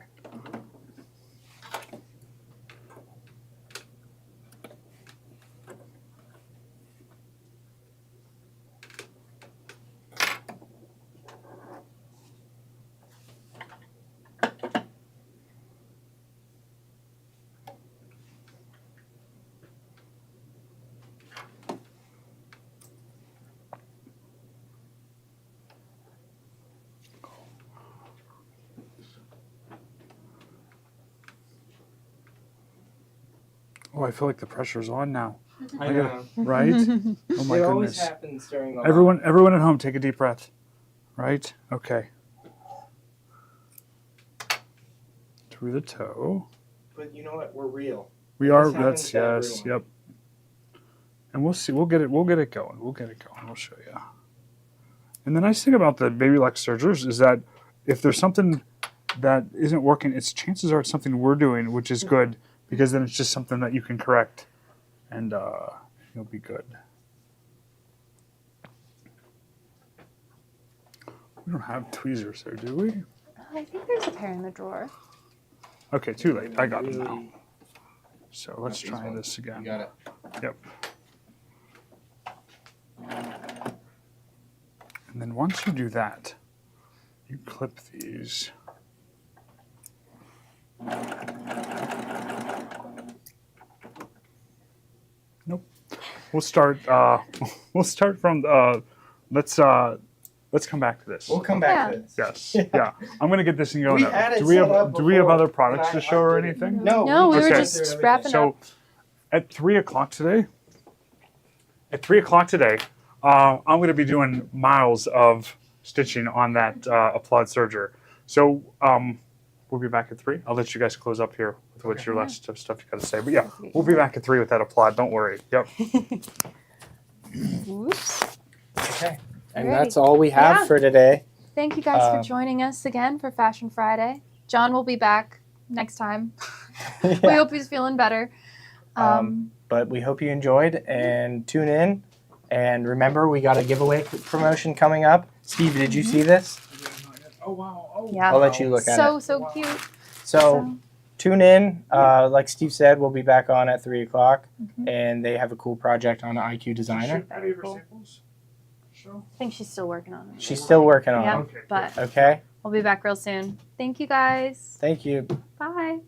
Oh, I feel like the pressure's on now. I know. Right? Oh my It always goodness. happens during the Everyone at home, take a deep breath. Right? Okay. Through the toe. But you know what? We're real. We are. This happens That's to yes. everyone. Yep. And we'll see. We'll get it. We'll get it going. We'll get it going. We'll show you. And the nice thing about the Baby Lex Surgers is that if there's something that isn't working, its chances are it's something we're doing, which is good because then it's just something that you can correct, and you'll be good. We don't have tweezers there, do we? I think there's a pair in the drawer. Okay, too late. I got them now. So let's try this again. You got it. Yep. And then once you do that, you clip these. Nope. We'll start. We'll start from. Let's come back to this. We'll come back to this. Yes. Yeah. I'm gonna get this thing going. We now. had it do we set have up Do we have before, other products and to I show or updated it. anything? No, we were Okay. just wrapping So, up. at 3 o'clock today, I'm going to be doing miles of stitching on that Applaud Serger. So we'll be back at 3. I'll let you guys close up here with what's your last stuff you got to say. But yeah, we'll be back at 3 with that Applaud. Don't worry. Yep. Oops. Okay. And Alrighty. that's all we have Yeah. for today. Thank you guys Um, for joining us again for Fashion Friday. John will be back next time. We Yeah. hope he's feeling better. But we hope you enjoyed and tune in. And remember, we got a giveaway promotion coming up. Steve, did you see this? Oh, wow. Oh, Yeah. I'll let you look at So it. so cute. So tune in. Like Steve said, we'll be back on at 3 o'clock. Mhm. And they have a cool project on IQ Designer. Any of your Cool. samples? Show? I think she's still working on it. She's still working on Yeah, it. Okay. but Okay. we'll be back real soon. Thank you guys. Thank you. Bye.